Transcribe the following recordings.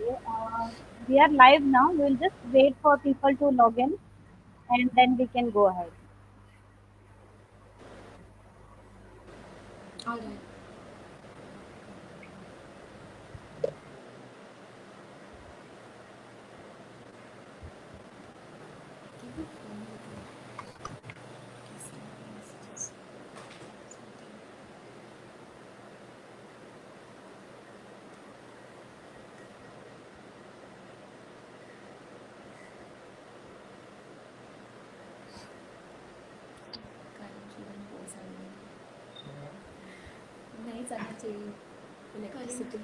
Okay, we are live now. We'll just wait for people to log in and then we can go ahead. All right. नहीं जाना चाहिए electricity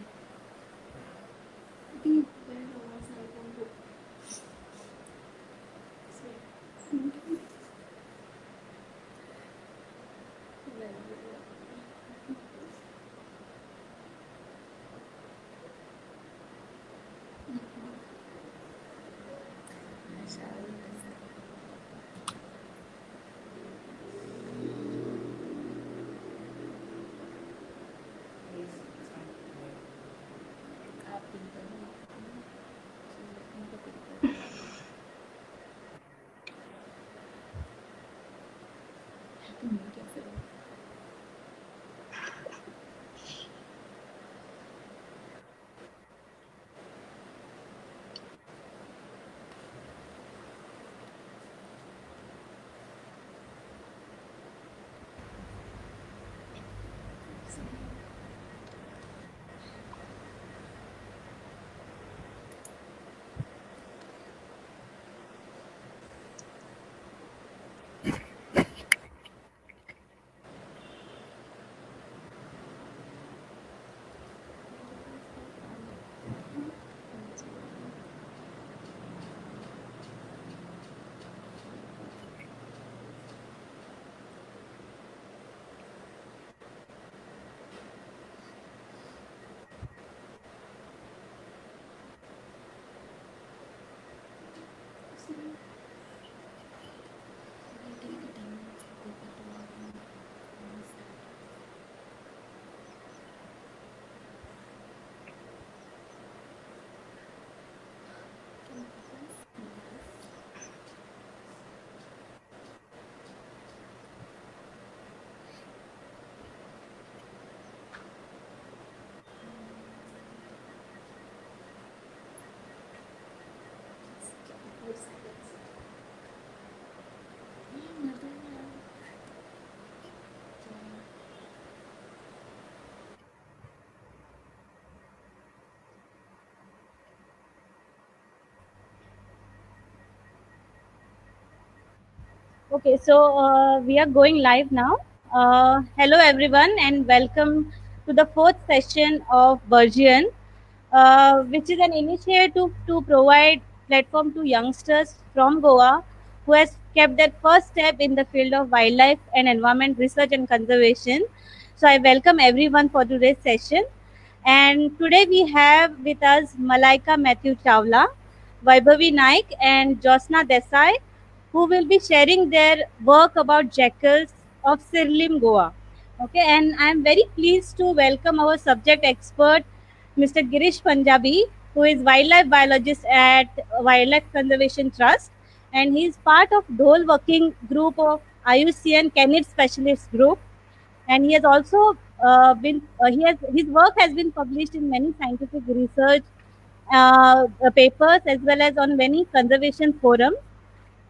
Okay, so we are going live now. Hello, everyone, and welcome to the fourth session of Burgeon, which is an initiative to provide platform to youngsters from Goa who has kept their first step in the field of wildlife and environment research and conservation. So I welcome everyone for today's session. And today we have with us Malaika Matthew Chawla, Vaibhavi Naik, and Jyotsna Dessai, who will be sharing their work about jackals of Sirlim, Goa. Okay, and I am very pleased to welcome our subject expert, Mr. Girish Punjabi, who is wildlife biologist at Wildlife Conservation Trust, and he is part of Dhole Working Group of IUCN Canid Specialist Group, and he has also been he has his work has been published in many scientific research papers as well as on many conservation forums,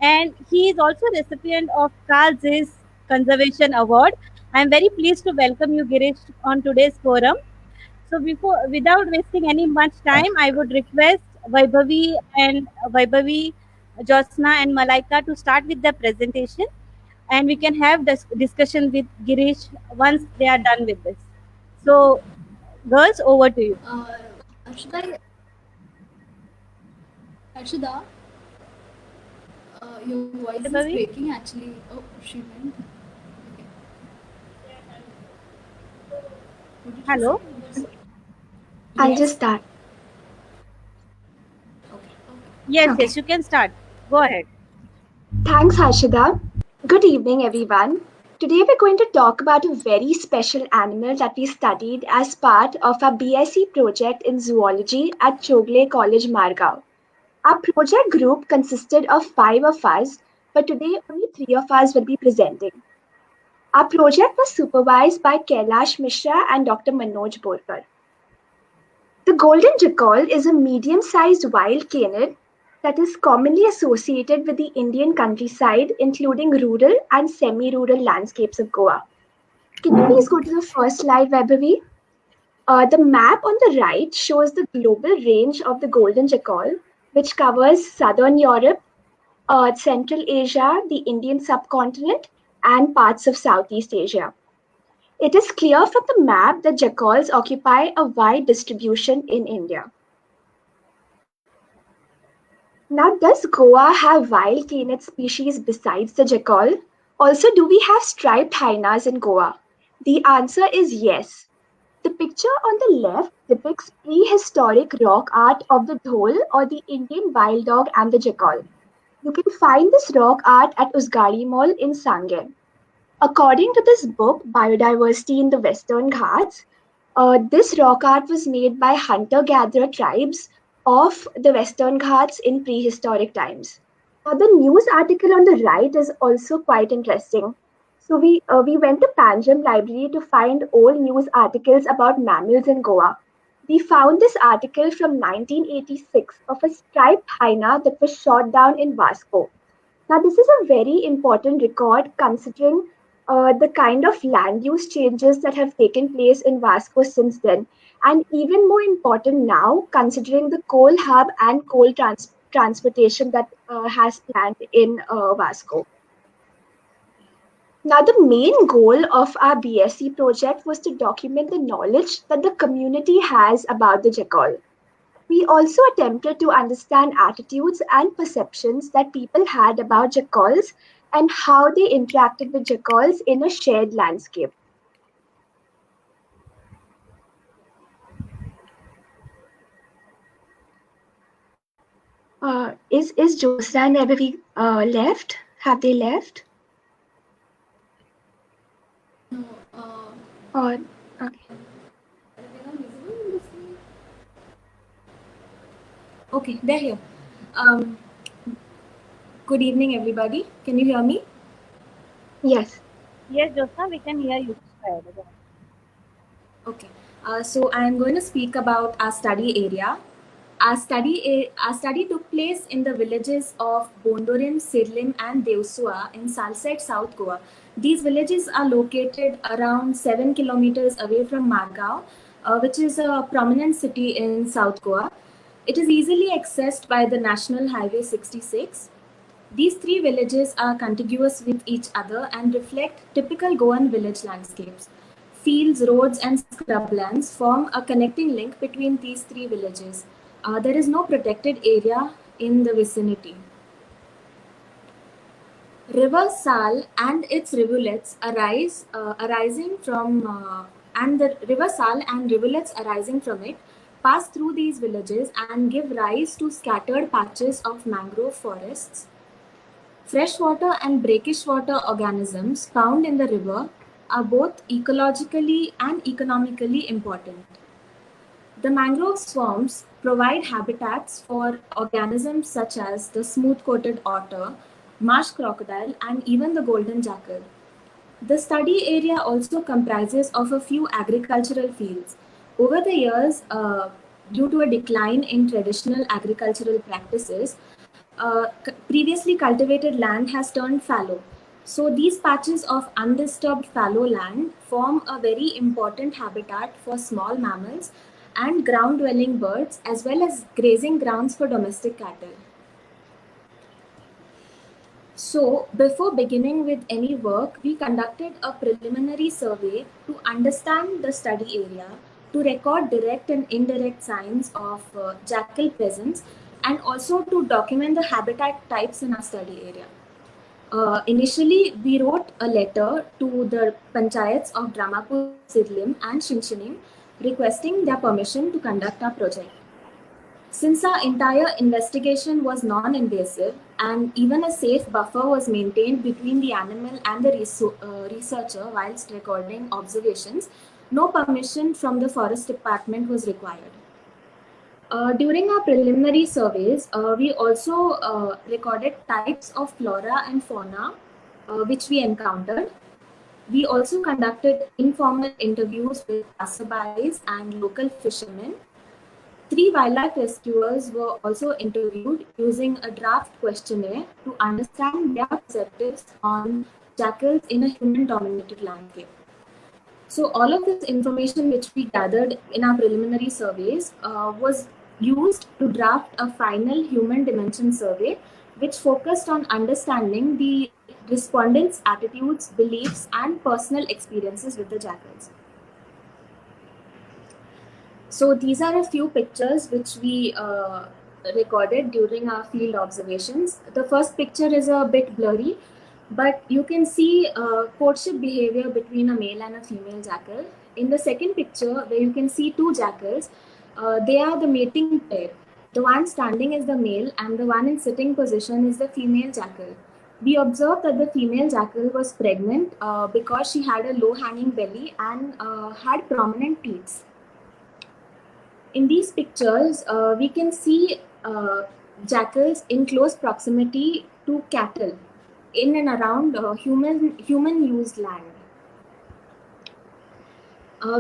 and he is also recipient of Carl Zeiss Conservation Award. I am very pleased to welcome you, Girish, on today's forum. So, without wasting any much time, I would request Vaibhavi, Jyotsna, and Malaika to start with the presentation, and we can have this discussion with Girish once they are done with this. So, girls, over to you. Arshida, Arshida, your voice is Vaibhavi? breaking actually. Oh, she went. Okay. What did she say? Hello. I'll Yes. just start. Okay. Yes, Okay. yes, you can start. Go ahead. Thanks, Harshada. Good evening, everyone. Today we're going to talk about a very special animal that we studied as part of our BSc project in zoology at Chogle College, Margao. Our project group consisted of 5 of us, but today only 3 of us will be presenting. Our project was supervised by Kailash Mishra and Dr. Manoj Borkar. The golden jackal is a medium-sized wild canid that is commonly associated with the Indian countryside, including rural and semi-rural landscapes of Goa. Can you please go to the first slide, Vaibhavi? The map on the right shows the global range of the golden jackal, which covers southern Europe, Central Asia, the Indian subcontinent, and parts of Southeast Asia. It is clear from the map that jackals occupy a wide distribution in India. Now, does Goa have wild canid species besides the jackal? Also, do we have striped hyenas in Goa? The answer is yes. The picture on the left depicts prehistoric rock art of the dhole or the Indian wild dog and the jackal. You can find this rock art at Usgadi Mall in Sangen. According to this book, Biodiversity in the Western Ghats, this rock art was made by hunter-gatherer tribes of the Western Ghats in prehistoric times. Now, the news article on the right is also quite interesting. So we went to Panjam Library to find old news articles about mammals in Goa. We found this article from 1986 of a striped hyena that was shot down in Vasco. Now, this is a very important record considering the kind of land use changes that have taken place in Vasco since then, and even more important now, considering the coal hub and coal transportation that has planned in Vasco. Now, the main goal of our BSc project was to document the knowledge that the community has about the jackal. We also attempted to understand attitudes and perceptions that people had about jackals and how they interacted with jackals in a shared landscape. Is Jyotsna and Vaibhavi left? Have they left? No, Or okay. they are visible in this way. Okay, they're here. Um, Good evening, everybody. Can you hear me? Yes. Yes, Jyotsna, we can hear you. Okay. So I am going to speak about our study area. Our study took place in the villages of Bondorin, Sirlim, and Devsua in Salsette, South Goa. These villages are located around 7 kilometers away from Margao, which is a prominent city in South Goa. It is easily accessed by the National Highway 66. These three villages are contiguous with each other and reflect typical Goan village landscapes. Fields, roads, and scrublands form a connecting link between these three villages. There is no protected area in the vicinity. River Sal and its rivulets and the river Sal and rivulets arising from it pass through these villages and give rise to scattered patches of mangrove forests. Freshwater and brackish water organisms found in the river are both ecologically and economically important. The mangrove swamps provide habitats for organisms such as the smooth-coated otter, marsh crocodile, and even the golden jackal. The study area also comprises of a few agricultural fields. Over the years, due to a decline in traditional agricultural practices, previously cultivated land has turned fallow. So these patches of undisturbed fallow land form a very important habitat for small mammals and ground-dwelling birds, as well as grazing grounds for domestic cattle. So, before beginning with any work, we conducted a preliminary survey to understand the study area, to record direct and indirect signs of jackal presence, and also to document the habitat types in our study area. Initially, we wrote a letter to the panchayats of Dramapur, Sirlim, and Shinshinim requesting their permission to conduct our project. Since our entire investigation was non-invasive and even a safe buffer was maintained between the animal and the researcher whilst recording observations, no permission from the forest department was required. During our preliminary surveys, we also recorded types of flora and fauna which we encountered. We also conducted informal interviews with passerbys and local fishermen. 3 wildlife rescuers were also interviewed using a draft questionnaire to understand their perspectives on jackals in a human-dominated landscape. So all of this information which we gathered in our preliminary surveys was used to draft a final human dimension survey, which focused on understanding the respondents' attitudes, beliefs, and personal experiences with the jackals. So these are a few pictures which we recorded during our field observations. The first picture is a bit blurry, but you can see courtship behavior between a male and a female jackal. In the second picture, where you can see 2 jackals, they are the mating pair. The one standing is the male and the one in sitting position is the female jackal. We observed that the female jackal was pregnant because she had a low-hanging belly and had prominent teeth. In these pictures, we can see jackals in close proximity to cattle in and around human-used land.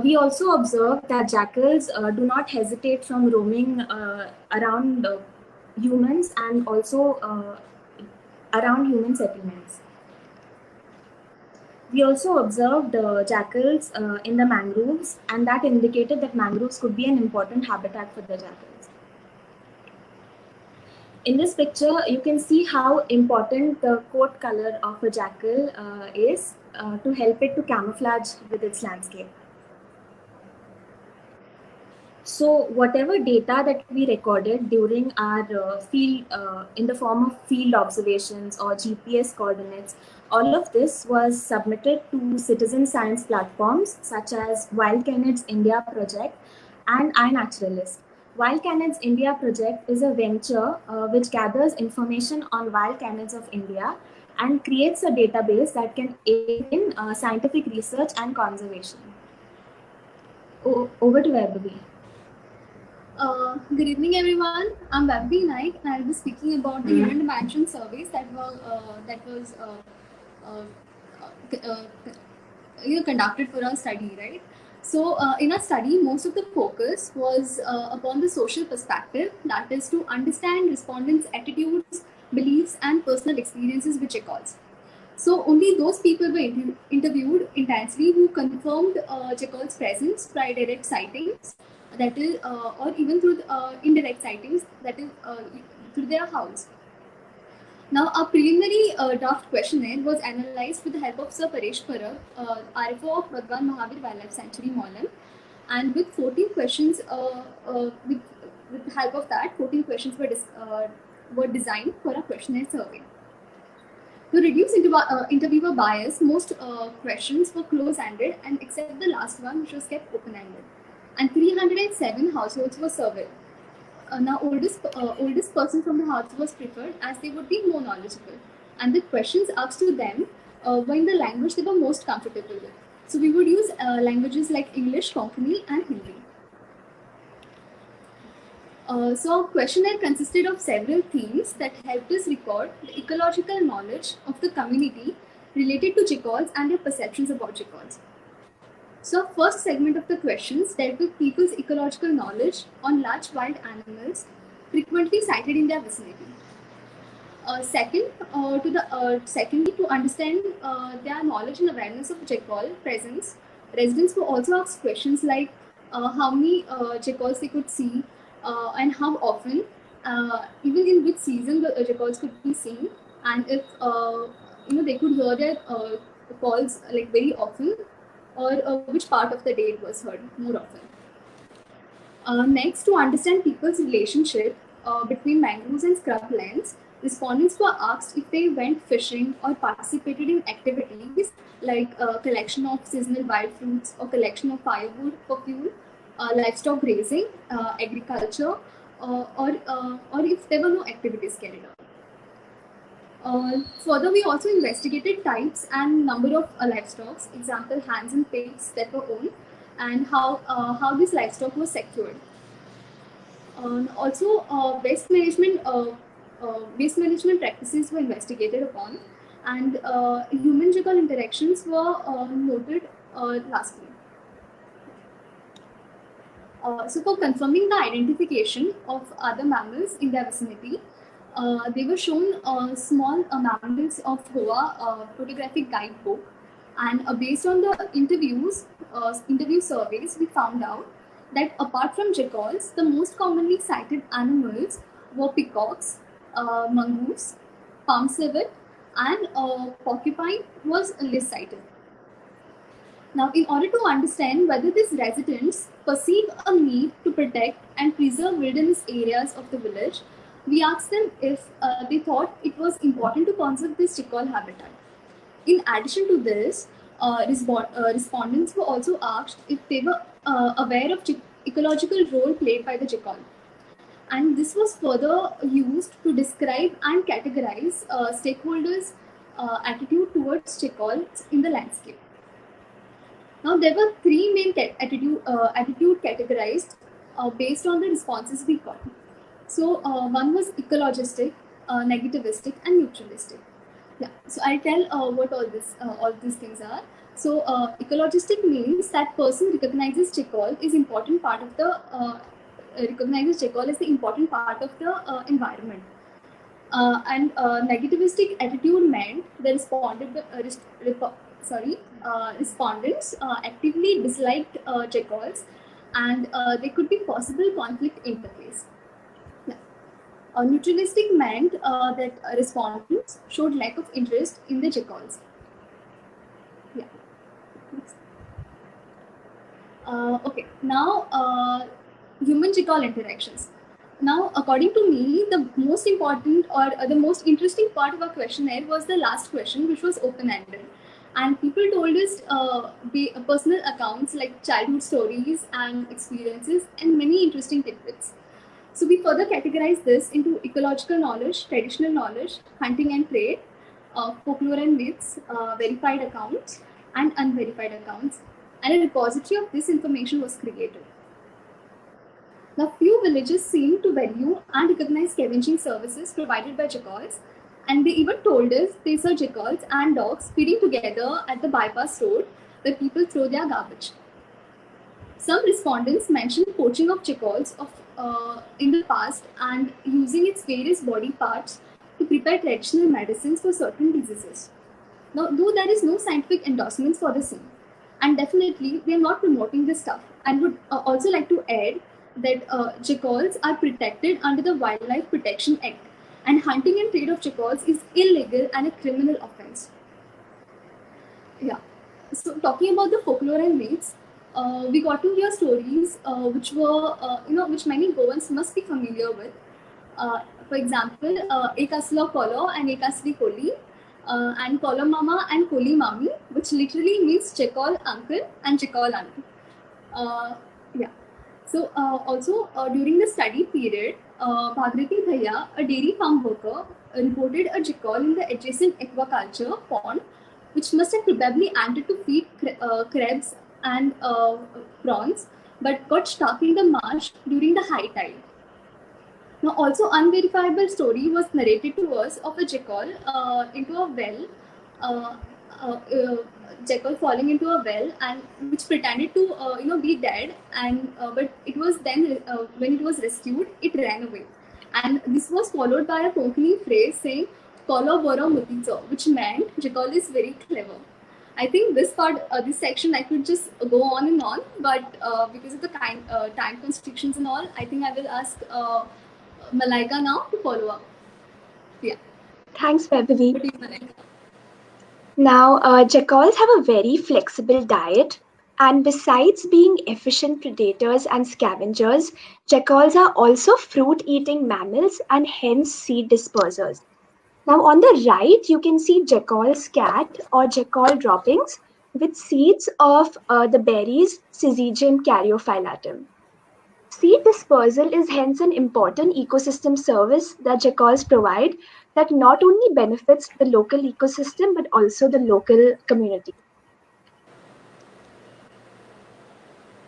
We also observe that jackals do not hesitate from roaming around humans and also around human settlements. We also observed jackals in the mangroves, and that indicated that mangroves could be an important habitat for the jackals. In this picture, you can see how important the coat color of a jackal is to help it to camouflage with its landscape. So whatever data that we recorded during our field, in the form of field observations or GPS coordinates, all of this was submitted to citizen science platforms such as Wild Canid's India project and iNaturalist. Wild Canid's India project is a venture which gathers information on wild canids of India and creates a database that can aid in scientific research and conservation. Over to Vaibhavi. Good evening, everyone. I'm Vaibhavi Naik, and I'll be speaking about the human dimension surveys that was conducted for our study, right? So, in our study, most of the focus was upon the social perspective, that is to understand respondents' attitudes, beliefs, and personal experiences with jackals. So, only those people were interviewed intensely who confirmed jackals' presence by direct sightings, that is, or even through indirect sightings, that is, through their house. Now, our preliminary draft questionnaire was analyzed with the help of Sir Paresh Parab, RFO of Bhagwan Mahavir Wildlife Sanctuary, Molam, and with 14 questions, with the help of that, 14 questions were designed for a questionnaire survey. To reduce interviewer bias, most questions were close-ended, and except the last one, which was kept open-ended. And 307 households were surveyed. Now, oldest person from the house was preferred as they would be more knowledgeable, and the questions asked to them were in the language they were most comfortable with. So we would use languages like English, Konkani, and Hindi. So our questionnaire consisted of several themes that helped us record the ecological knowledge of the community related to jackals and their perceptions about jackals. So our first segment of the questions dealt with people's ecological knowledge on large wild animals frequently sighted in their vicinity. Secondly, to understand their knowledge and awareness of jackal presence, residents were also asked questions like how many jackals they could see and how often, even in which season the jackals could be seen, and if they could hear their calls like very often, or which part of the day it was heard more often. Next, to understand people's relationship between mangroves and scrublands, respondents were asked if they went fishing or participated in activities like collection of seasonal wild fruits or collection of firewood for fuel, livestock grazing, agriculture, or if there were no activities carried out. Further, we also investigated types and number of livestock, example hens and pigs that were owned, and how this livestock was secured. Also, waste management practices were investigated upon, and human-jackal interactions were noted lastly. So, for confirming the identification of other mammals in their vicinity, they were shown small mammals of Hoa photographic guidebook, and based on the interview surveys, we found out that apart from jackals, the most commonly cited animals were peacocks, mongoose, palm civet, and porcupine was less cited. Now, in order to understand whether these residents perceive a need to protect and preserve wilderness areas of the village, we asked them if they thought it was important to conserve this jackal habitat. In addition to this, respondents were also asked if they were aware of ecological role played by the jackal. And this was further used to describe and categorize stakeholders' attitude towards jackals in the landscape. Now, there were three main attitude categorized based on the responses we got. So, one was ecologistic, negativistic, and neutralistic. Yeah. So, I'll tell what all these things are. So, ecologistic means that person recognizes jackal is important part of the important part of the environment. And negativistic attitude meant the respondents actively disliked jackals, and there could be possible conflict interface. Yeah. Neutralistic meant that respondents showed lack of interest in the jackals. Yeah. Next. Okay. Now, human-jackal interactions. Now, according to me, the most important or the most interesting part of our questionnaire was the last question, which was open-ended. And people told us personal accounts like childhood stories and experiences and many interesting tidbits. So we further categorized this into ecological knowledge, traditional knowledge, hunting and trade, folklore and myths, verified accounts, and unverified accounts. And a repository of this information was created. Now, few villages seem to value and recognize scavenging services provided by jackals, and they even told us they saw jackals and dogs feeding together at the bypass road where people throw their garbage. Some respondents mentioned poaching of jackals in the past and using its various body parts to prepare traditional medicines for certain diseases. Now, though there is no scientific endorsements for the same, and definitely they are not promoting this stuff, and would also like to add that jackals are protected under the Wildlife Protection Act, and hunting and trade of jackals is illegal and a criminal offense. Yeah. So talking about the folklore and myths, we got to hear stories which many Goans must be familiar with. For example, Ek Asla Kolo and Ek Asli Koli, and Kolo Mama and Koli Mami, which literally means jackal uncle and jackal auntie. Yeah. So also during the study period, Bhagrati Bhaiya, a dairy farm worker, reported a jackal in the adjacent aquaculture pond, which must have probably entered to feed crabs and prawns, but got stuck in the marsh during the high tide. Now, also unverifiable story was narrated to us of a jackal into a well. Jackal falling into a well, and which pretended to be dead, and but it was then when it was rescued, it ran away, and this was followed by a Konkani phrase saying "Kolo boro mutizo," which meant jackal is very clever. I think this section I could just go on and on, but because of the time constrictions and all, I think I will ask Malaika now to follow up. Yeah. Thanks, Vaibhavi. What do you, Malaika? Now, jackals have a very flexible diet, and besides being efficient predators and scavengers, jackals are also fruit-eating mammals and hence seed dispersers. Now, on the right, you can see jackal scat or jackal droppings with seeds of the berries Syzygium caryophyllatum. Seed dispersal is hence an important ecosystem service that jackals provide that not only benefits the local ecosystem but also the local community.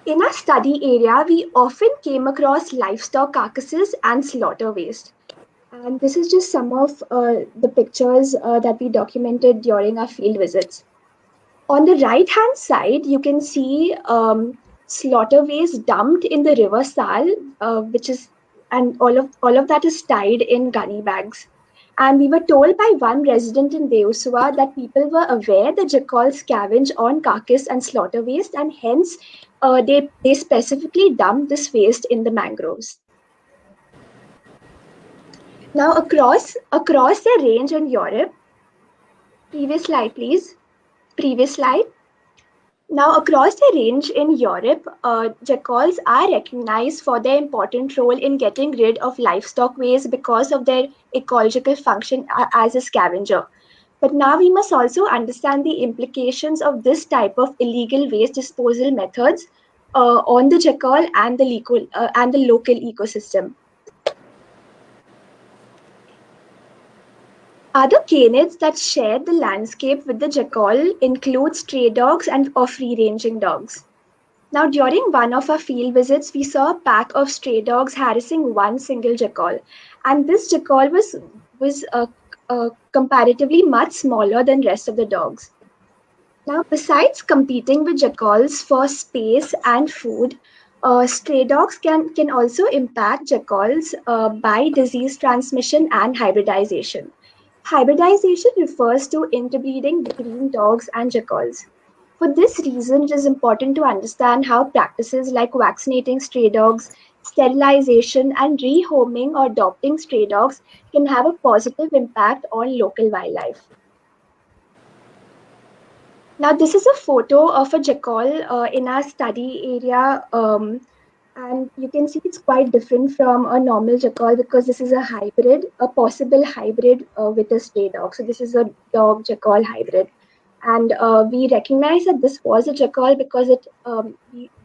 In our study area, we often came across livestock carcasses and slaughter waste. And this is just some of the pictures that we documented during our field visits. On the right hand side, you can see slaughter waste dumped in the river Sal, which is, and all of that is tied in gunny bags. And we were told by one resident in Deosua that people were aware that jackals scavenge on carcass and slaughter waste, and hence they specifically dump this waste in the mangroves. Now across the range in Europe, previous slide please, previous slide. Now, across the range in Europe, jackals are recognized for their important role in getting rid of livestock waste because of their ecological function as a scavenger. But now we must also understand the implications of this type of illegal waste disposal methods on the jackal and the local ecosystem. Other canids that share the landscape with the jackal include stray dogs and or free-ranging dogs. Now, during one of our field visits, we saw a pack of stray dogs harassing one single jackal, and this jackal was comparatively much smaller than rest of the dogs. Now, besides competing with jackals for space and food, stray dogs can also impact jackals by disease transmission and hybridization. Hybridization refers to interbreeding between dogs and jackals. For this reason, it is important to understand how practices like vaccinating stray dogs, sterilization, and rehoming or adopting stray dogs can have a positive impact on local wildlife. Now, this is a photo of a jackal in our study area, and you can see it's quite different from a normal jackal because this is a hybrid, a possible hybrid with a stray dog. So this is a dog-jackal hybrid. And we recognize that this was a jackal because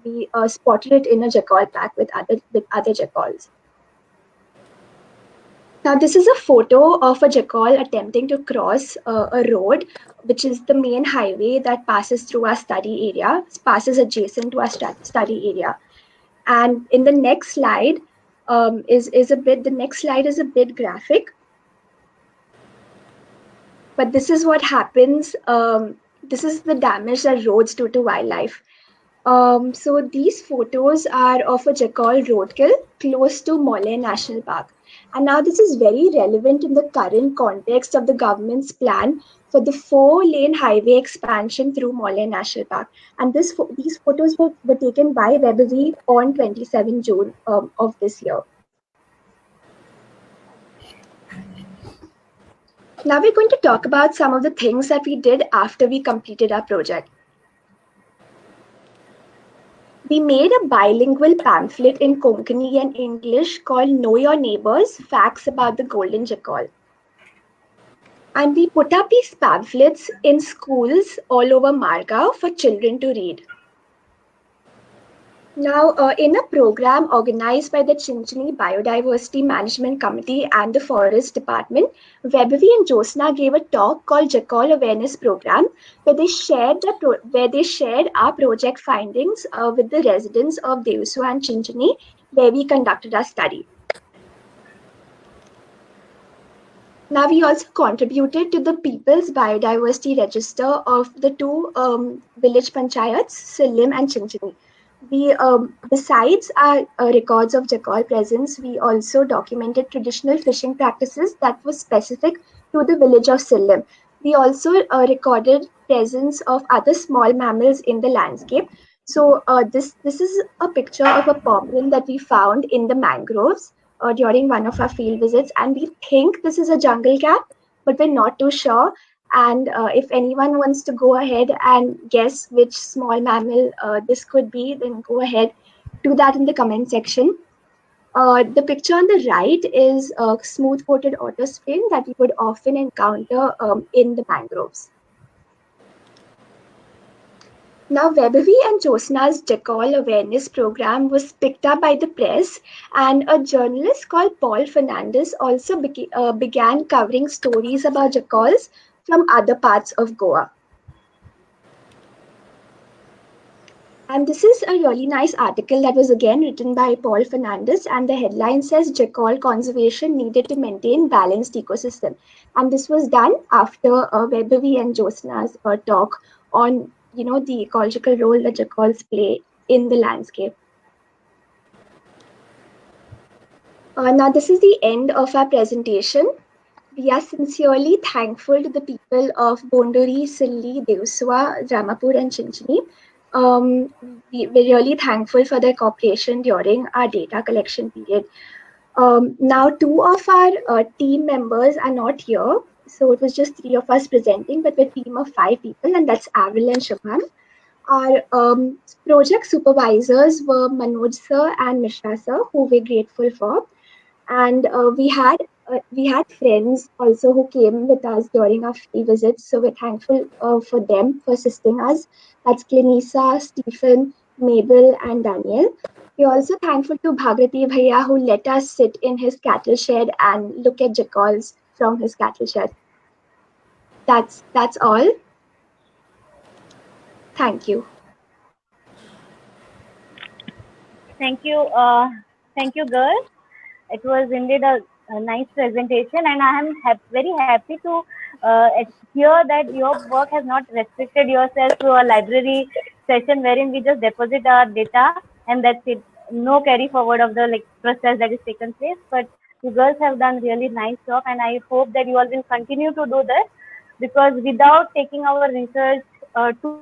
we spotted it in a jackal pack with other jackals. Now, this is a photo of a jackal attempting to cross a road, which is the main highway that passes through our study area, passes adjacent to our study area. And in the next slide the next slide is a bit graphic. But this is what happens. This is the damage that roads do to wildlife. So these photos are of a jackal roadkill close to Mole National Park. And now this is very relevant in the current context of the government's plan for the 4-lane highway expansion through Mole National Park. And these photos were taken by Vaibhavi on 27 June of this year. Now we're going to talk about some of the things that we did after we completed our project. We made a bilingual pamphlet in Konkani and English called Know Your Neighbors, Facts About the Golden Jackal. And we put up these pamphlets in schools all over Margao for children to read. Now, in a program organized by the Chinchini Biodiversity Management Committee and the Forest Department, Vaibhavi and Jyotsna gave a talk called Jackal Awareness Program, where they shared our project findings with the residents of Deosua and Chinchini, where we conducted our study. Now, we also contributed to the People's Biodiversity Register of the two village panchayats, Sirlim and Chinchini. We, besides our records of jackal presence, we also documented traditional fishing practices that were specific to the village of Sirlim. We also recorded presence of other small mammals in the landscape. So this is a picture of a poplin that we found in the mangroves during one of our field visits, and we think this is a jungle cat, but we're not too sure. And if anyone wants to go ahead and guess which small mammal this could be, then go ahead, do that in the comment section. The picture on the right is a smooth-coated otter skin that you would often encounter in the mangroves. Now, Vaibhavi and Jyotsna's Jackal awareness program was picked up by the press, and a journalist called Paul Fernandez also began covering stories about jackals from other parts of Goa. And this is a really nice article that was again written by Paul Fernandez, and the headline says Jackal conservation needed to maintain balanced ecosystem. And this was done after Vaibhavi and Jyotsna's talk on the ecological role that jackals play in the landscape. Now this is the end of our presentation. We are sincerely thankful to the people of Bonduri, Silli, Devswa, Ramapur, and Chinchini. We're really thankful for their cooperation during our data collection period. Now, two of our team members are not here. So it was just three of us presenting, but we're a team of 5 people, and that's Avril and Shubham. Our project supervisors were Manoj sir and Mishra sir, who we're grateful for. And we had friends also who came with us during our free visits, so we're thankful for them for assisting us. That's Clinisa, Stephen, Mabel, and Daniel. We're also thankful to Bhagrati Bhaiya, who let us sit in his cattle shed and look at jackals from his cattle shed. That's all. Thank you. Thank you, girls. It was indeed a nice presentation, and I am very happy to hear that your work has not restricted yourself to a library session wherein we just deposit our data and that's it. No carry forward of the process that is taken place. But you girls have done really nice job, and I hope that you all will continue to do that, because without taking our research to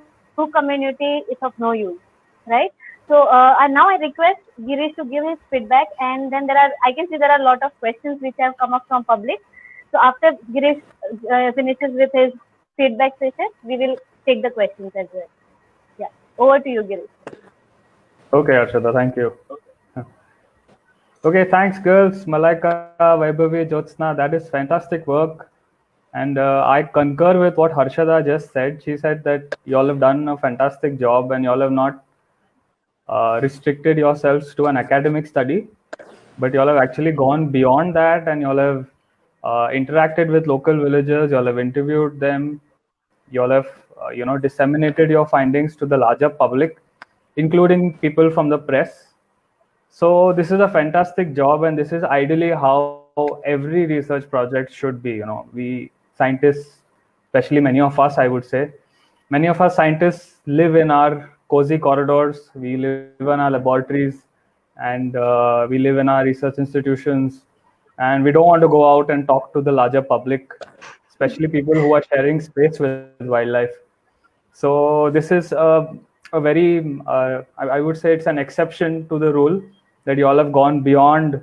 community, it's of no use, right? So and now I request Girish to give his feedback, and then I can see there are a lot of questions which have come up from public. So after Girish finishes with his feedback session, we will take the questions as well. Yeah, over to you, Girish. Okay, Arshada, thank you. Okay, thanks, girls. Malaika, Vaibhavi, Jyotsna, that is fantastic work. And I concur with what Harshada just said. She said that you all have done a fantastic job and you all have not restricted yourselves to an academic study, but you all have actually gone beyond that, and you all have interacted with local villagers, you all have interviewed them, you all have disseminated your findings to the larger public, including people from the press. So this is a fantastic job, and this is ideally how every research project should be. We scientists, especially many of us, I would say, many of us scientists live in our cozy corridors, we live in our laboratories, and we live in our research institutions, and we don't want to go out and talk to the larger public, especially people who are sharing space with wildlife. So this is a very, I would say it's an exception to the rule that you all have gone beyond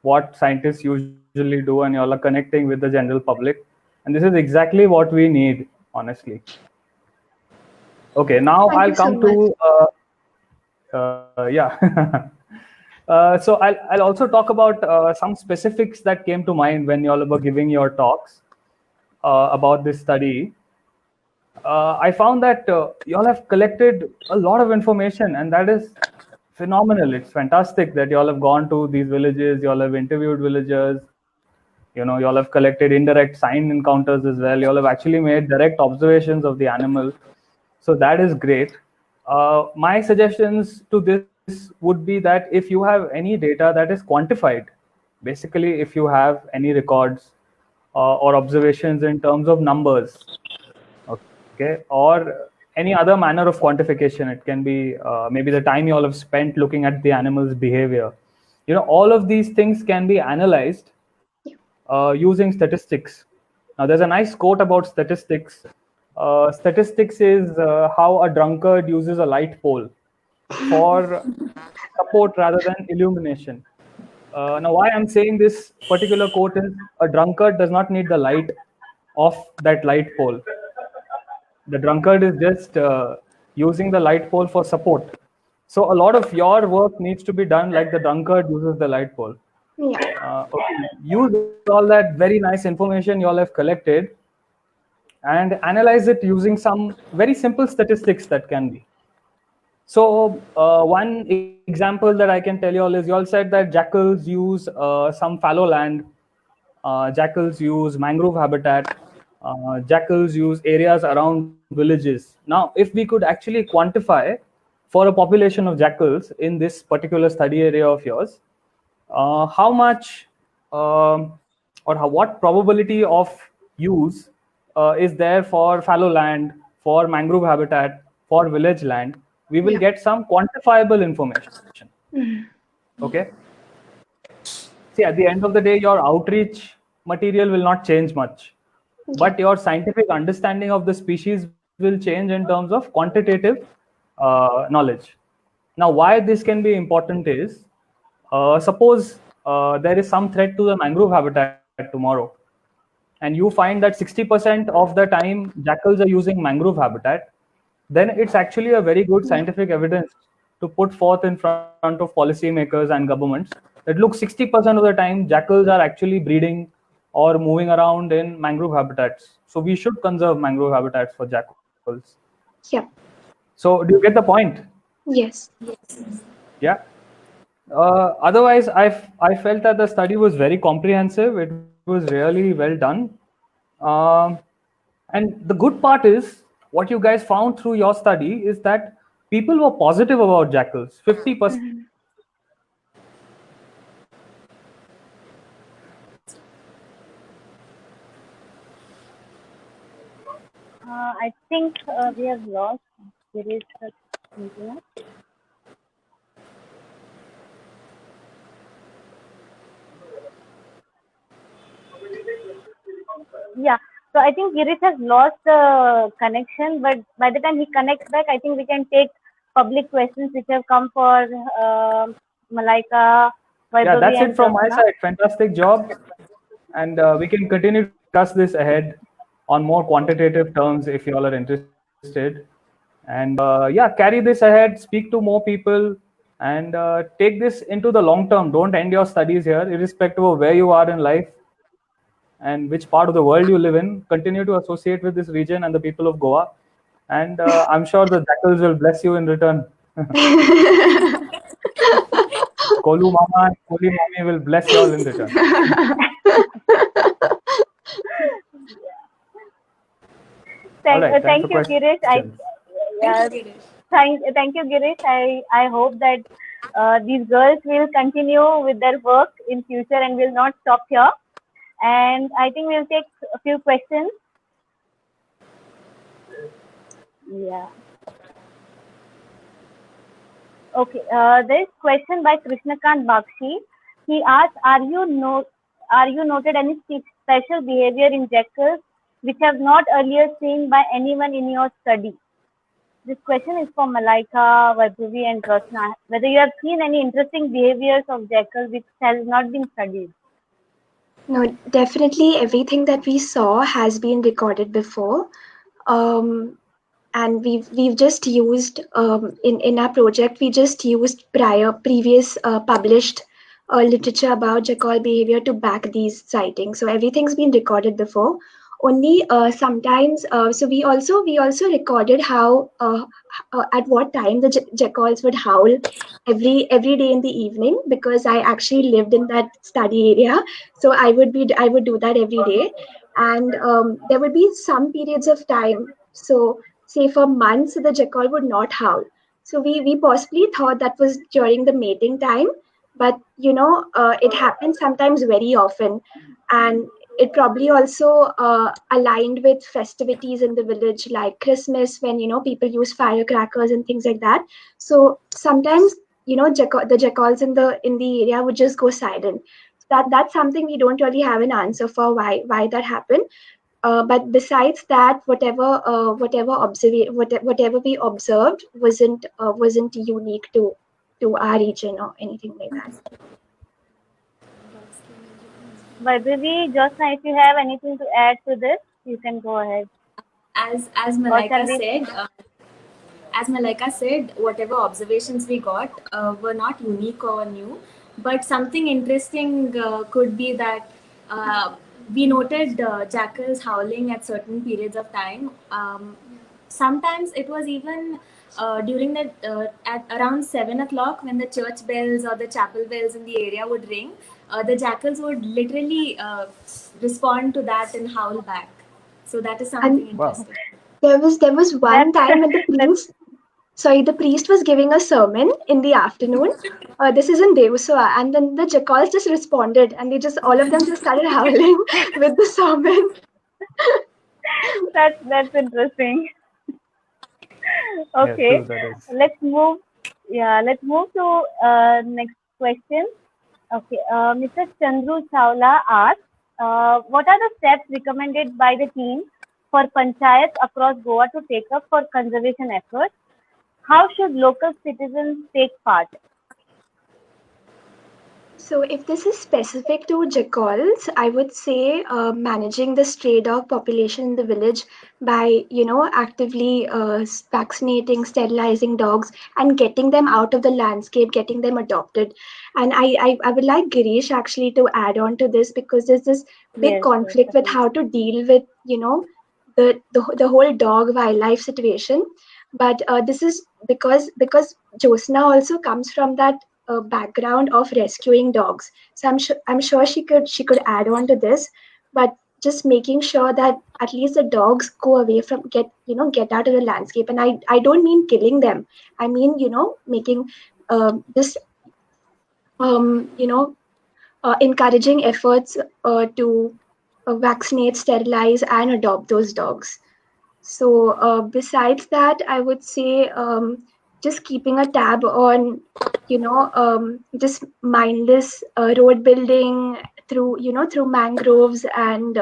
what scientists usually do, and you all are connecting with the general public. And this is exactly what we need, honestly. Okay, now I'll come to so I'll also talk about some specifics that came to mind when you all were giving your talks about this study. I found that you all have collected a lot of information, and that is phenomenal. It's fantastic that you all have gone to these villages, you all have interviewed villagers, you all have collected indirect sign encounters as well. You all have actually made direct observations of the animal. So that is great. My suggestions to this would be that if you have any data that is quantified, basically if you have any records or observations in terms of numbers, okay, or any other manner of quantification, it can be maybe the time you all have spent looking at the animal's behavior. All of these things can be analyzed using statistics. Now, there's a nice quote about statistics. Statistics is how a drunkard uses a light pole for support rather than illumination. Now, why I'm saying this particular quote is a drunkard does not need the light of that light pole. The drunkard is just using the light pole for support. So a lot of your work needs to be done like the drunkard uses the light pole. Yeah. Use all that very nice information you all have collected and analyze it using some very simple statistics that can be. So one example that I can tell you all is you all said that jackals use some fallow land, jackals use mangrove habitat, jackals use areas around villages. Now, if we could actually quantify for a population of jackals in this particular study area of yours, how much what probability of use is there for fallow land, for mangrove habitat, for village land, we will Yeah. get some quantifiable information. Mhm. Okay. See, at the end of the day, your outreach material will not change much, Yeah. but your scientific understanding of the species will change in terms of quantitative knowledge. Now, why this can be important is, suppose there is some threat to the mangrove habitat tomorrow, and you find that 60% of the time jackals are using mangrove habitat, then it's actually a very good Yeah. scientific evidence to put forth in front of policymakers and governments that look, 60% of the time jackals are actually breeding or moving around in mangrove habitats. So we should conserve mangrove habitats for jackals. Yeah. So do you get the point? Yes. Yeah. Otherwise, I felt that the study was very comprehensive. It was really well done. Um, and the good part is, what you guys found through your study is that people were positive about jackals. 50%. Mhm. I think we have lost Girish. Internet. Yeah. So I think Girish has lost the connection, but by the time he connects back, I think we can take public questions which have come for Malaika, Yeah, Vaibhavi, that's it and from my Jyotsna. side. Fantastic job. And we can continue to discuss this ahead on more quantitative terms if you all are interested. And yeah, carry this ahead, speak to more people, and take this into the long term. Don't end your studies here, irrespective of where you are in life and which part of the world you live in. Continue to associate with this region and the people of Goa. And I'm sure the jackals will bless you in return. Kolu Mama and Koli Mami will bless you all in return. All right, time for Thank you, Girish. questions. Thank you, Uh, Girish. thank you, Girish. I hope that these girls will continue with their work in future and will not stop here. And I think we'll take a few questions. Yeah. Okay. There is question by Krishnakant Bakshi. He asks, are you noted any special behavior in jackals which have not earlier seen by anyone in your study? This question is for Malaika, Vaibhavi, and Jyotsna. Whether you have seen any interesting behaviors of jackals which has not been studied. No, definitely everything that we saw has been recorded before. Um, and we've just used in our project we just used previous published literature about jackal behavior to back these sightings, so everything's been recorded before. Only sometimes so we also recorded how at what time the jackals would howl every day in the evening, because I actually lived in that study area. So I would do that every day. And there would be some periods of time, so say for months the jackal would not howl. So we possibly thought that was during the mating time, but it happens sometimes very often. And it probably also aligned with festivities in the village, like Christmas, when people use firecrackers and things like that. So sometimes the jackals in the area would just go silent. That's something we don't really have an answer for, why that happened. But besides that, whatever we observed wasn't unique to our region or anything like that. Vaibhavi, Jyotsna, if you have anything to add to this, you can go ahead. As Or shall Malaika we? said, whatever observations we got were not unique or new, but something interesting could be that we noted jackals howling at certain periods of time. Sometimes it was even during the at around 7 o'clock, when the church bells or the chapel bells in the area would ring, the jackals would literally respond to that and howl back. So that is something And Wow. interesting. there was one That's time when that's the priest was giving a sermon in the afternoon. This is in Devaswa, and then the jackals just responded, and all of them just started howling with the sermon. that's interesting. Yeah, true, Okay, that is. let's move. Yeah, let's move to next question. Okay, Mr. Chandru Chawla asks, what are the steps recommended by the team for panchayats across Goa to take up for conservation efforts? How should local citizens take part? So, if this is specific to jackals, I would say managing the stray dog population in the village by, actively vaccinating, sterilizing dogs, and getting them out of the landscape, getting them adopted. And I would like Girish actually to add on to this, because there's this big Yes, yes, conflict with how definitely. to deal with, the whole dog wildlife situation. But this is because Jyotsna also comes from that background of rescuing dogs. So I'm sure she could add on to this, but just making sure that at least the dogs go away from get out of the landscape. And I don't mean killing them. I mean making this you know encouraging efforts to vaccinate, sterilize, and adopt those dogs. So, besides that, I would say just keeping a tab on, just mindless road building through mangroves and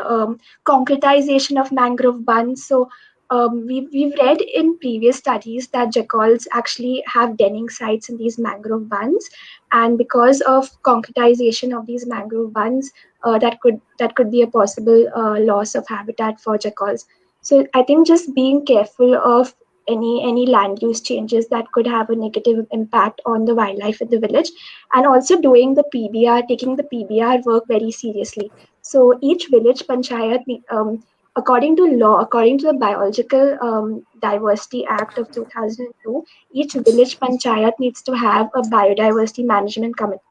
concretization of mangrove bunds. So, we've read in previous studies that jackals actually have denning sites in these mangrove bunds, and because of concretization of these mangrove bunds, that could be a possible loss of habitat for jackals. So I think just being careful of any land use changes that could have a negative impact on the wildlife in the village, and also doing the PBR, taking the PBR work very seriously. So each village panchayat, according to law, according to the Biological Diversity Act of 2002, each village panchayat needs to have a biodiversity management committee,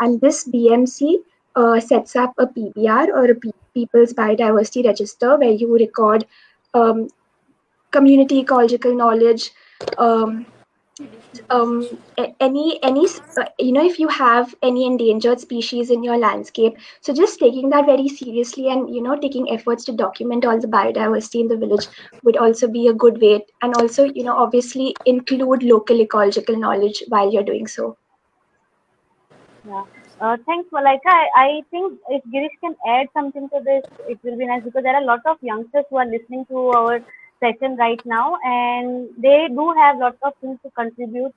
and this BMC sets up a PBR, or a People's Biodiversity Register, where you record um, community ecological knowledge, um, if you have any endangered species in your landscape. So just taking that very seriously, and taking efforts to document all the biodiversity in the village would also be a good way, and also obviously include local ecological knowledge while you're doing so. Yeah. Thanks, Malaika. I think if Girish can add something to this, it will be nice, because there are a lot of youngsters who are listening to our session right now, and they do have lots of things to contribute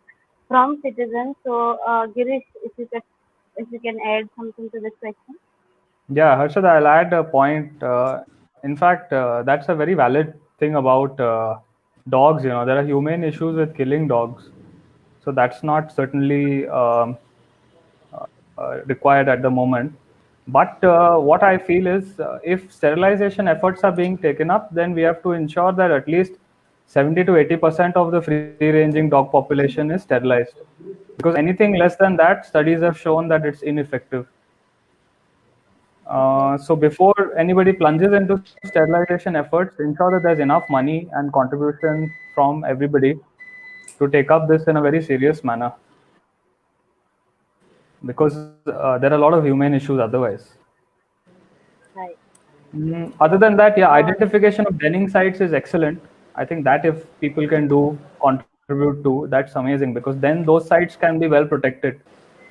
from citizens. So, Girish, if you can add something to this question. Yeah, Harshad, I'll add a point. In fact, that's a very valid thing about dogs. There are humane issues with killing dogs, so that's not certainly required at the moment. But what I feel is, if sterilization efforts are being taken up, then we have to ensure that at least 70 to 80% of the free-ranging dog population is sterilized. Because anything less than that, studies have shown that it's ineffective. So before anybody plunges into sterilization efforts, ensure that there's enough money and contribution from everybody to take up this in a very serious manner, because there are a lot of humane issues otherwise. Right. Other than that, yeah, Uh, identification of denning sites is excellent. I think that if people can contribute to, that's amazing, because then those sites can be well protected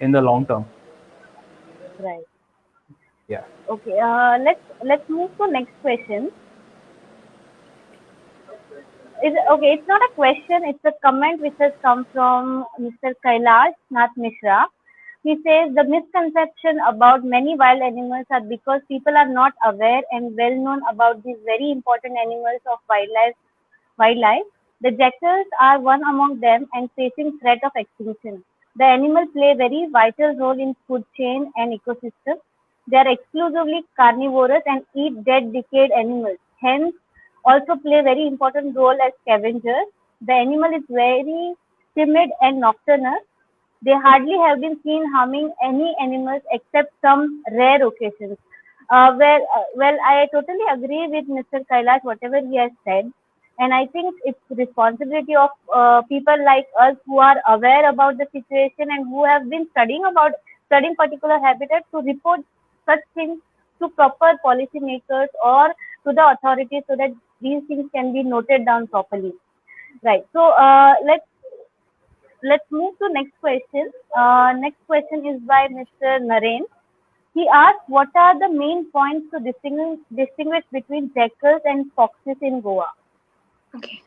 in the long term. right. Yeah. Okay. Let's move to next question. Okay, it's not a question, it's a comment which has come from Mr. Kailash Nath Mishra. He says the misconception about many wild animals are because people are not aware and well known about these very important animals of wildlife. The jackals are one among them and facing threat of extinction. The animal play a very vital role in food chain and ecosystem. They are exclusively carnivorous and eat dead, decayed animals. Hence, also play a very important role as scavengers. The animal is very timid and nocturnal. They hardly have been seen harming any animals except some rare occasions. Well, I totally agree with Mr. Kailash, whatever he has said. And I think it's responsibility of people like us who are aware about the situation and who have been studying particular habitats to report such things to proper policymakers or to the authorities so that these things can be noted down properly. Right. So let's move to next question. Next question is by Mr. Naren. He asked, "What are the main points to distinguish between jackals and foxes in Goa?" Okay.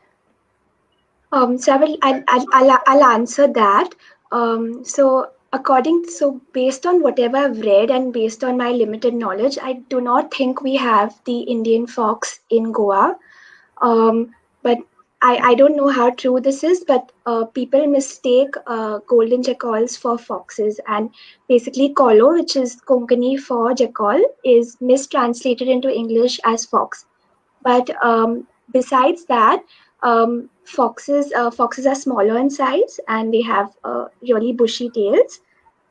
So I'll answer that. So based on whatever I've read and based on my limited knowledge, I do not think we have the Indian fox in Goa. But I don't know how true this is, but people mistake golden jackals for foxes, and basically Kolo, which is Konkani for jackal, is mistranslated into English as fox. But besides that, foxes are smaller in size and they have really bushy tails.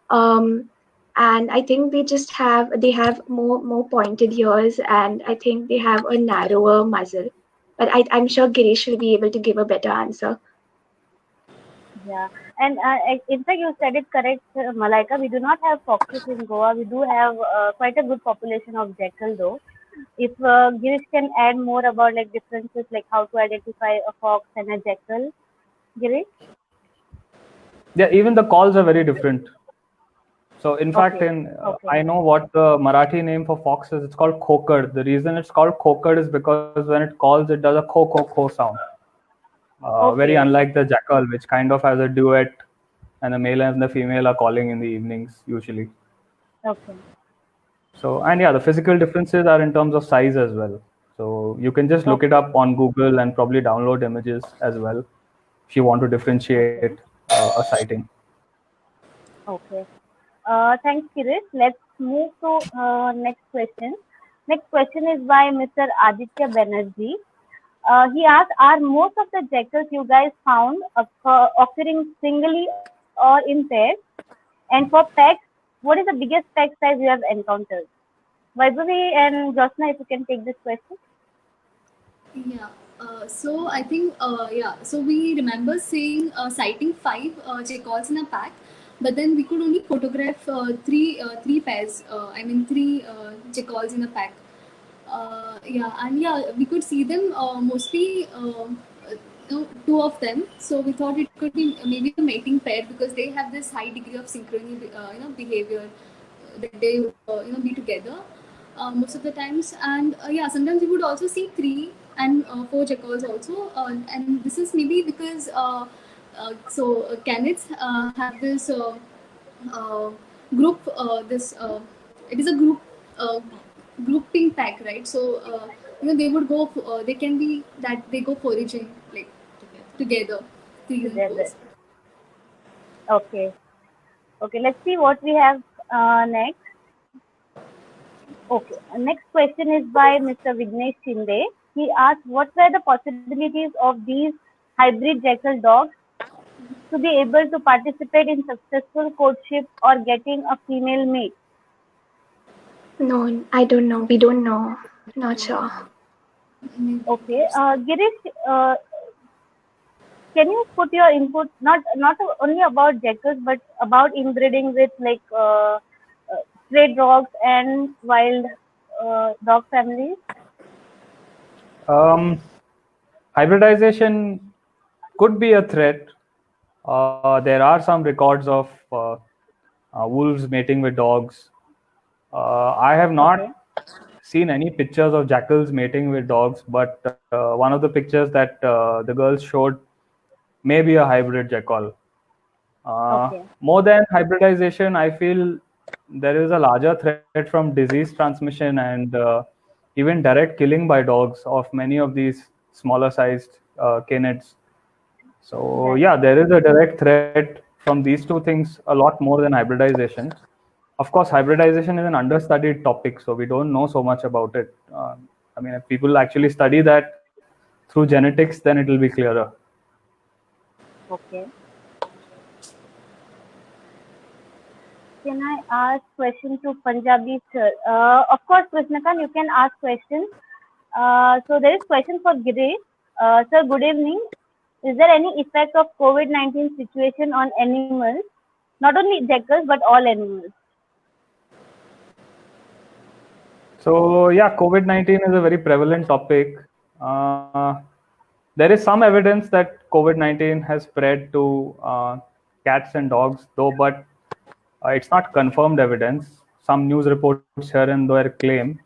And I think they have more pointed ears, and I think they have a narrower muzzle. But I'm sure Girish will be able to give a better answer. Yeah, and in fact, you said it correct, Malaika. We do not have foxes in Goa. We do have quite a good population of jackal, though. If Girish can add more about like differences, like how to identify a fox and a jackal, Girish. Yeah, even the calls are very different. So in fact, I know what the Marathi name for fox is. It's called khokad. The reason it's called khokad is because when it calls, it does a kho sound. Very unlike the jackal, which kind of has a duet, and the male and the female are calling in the evenings usually. Okay. So, and yeah, the physical differences are in terms of size as well. So you can just look it up on Google and probably download images as well if you want to differentiate a sighting. Okay. Thanks, Girish. Let's move to next question. Next question is by Mr. Aditya Banerjee. He asked, "Are most of the jackals you guys found occurring singly or in pairs? And for packs, what is the biggest pack size you have encountered?" Vaibhavi and Jyotsna, if you can take this question. Yeah. So I think So we remember seeing sighting 5 jackals in a pack, but then we could only photograph three pairs. Three jackals in a pack. We could see them mostly. Two of them. So we thought it could be maybe a mating pair because they have this high degree of synchrony, behavior that they be together most of the times. And sometimes we would also see 3 and 4 jackals also. And this is maybe because canids have this group. It is a grouping pack, right? So they would go. They can be that they go foraging like together. Together. Okay. Okay. Let's see what we have next. Okay. Next question is by Mr. Vignesh Shinde. He asked, "What were the possibilities of these hybrid jackal dogs to be able to participate in successful courtship or getting a female mate?" No, I don't know. We don't know. Not sure. Okay. Girish, can you put your input not only about jackals but about inbreeding with like stray dogs and wild dog families? Hybridization could be a threat. There are some records of wolves mating with dogs. I have not seen any pictures of jackals mating with dogs, but one of the pictures that the girls showed may be a hybrid jackal. More than hybridization, I feel there is a larger threat from disease transmission and even direct killing by dogs of many of these smaller sized canids. So yeah, there is a direct threat from these two things a lot more than hybridization. Of course, hybridization is an understudied topic, so we don't know so much about it. If people actually study that through genetics, then it will be clearer. Okay. Can I ask question to Punjabi sir? Of course, Krishnakan, you can ask questions. So there is question for Girish. Sir, good evening. Is there any effect of COVID-19 situation on animals? Not only jackals, but all animals. So yeah, COVID-19 is a very prevalent topic. Uh, there is some evidence that COVID-19 has spread to cats and dogs, though, but it's not confirmed evidence. Some news reports here and there claim.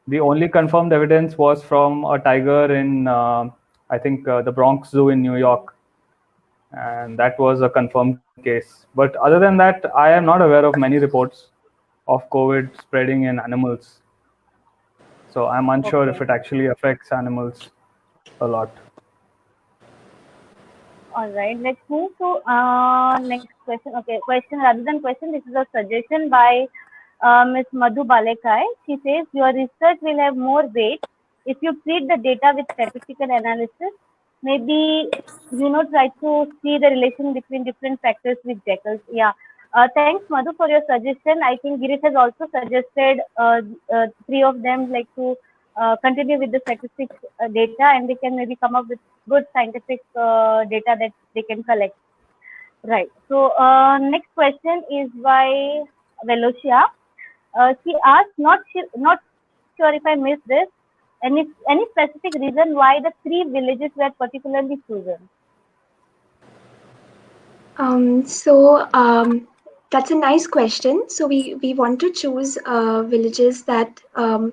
The only confirmed evidence was from a tiger in, I think, the Bronx Zoo in New York, and that was a confirmed case. But other than that, I am not aware of many reports of COVID spreading in animals. So I'm unsure if Okay. it actually affects animals a lot. All right. Let's move to next question. Okay, question rather than question. This is a suggestion by Ms. Madhu Balekai. She says your research will have more weight if you treat the data with statistical analysis. Maybe try to see the relation between different factors with jackals. Yeah. Thanks, Madhu, for your suggestion. I think Girish has also suggested three of them like to continue with the statistics data, and they can maybe come up with good scientific data that they can collect. Right. So next question is by Velocia. She asked, not sure if I missed this, any specific reason why the three villages were particularly chosen? That's a nice question. So we want to choose villages that are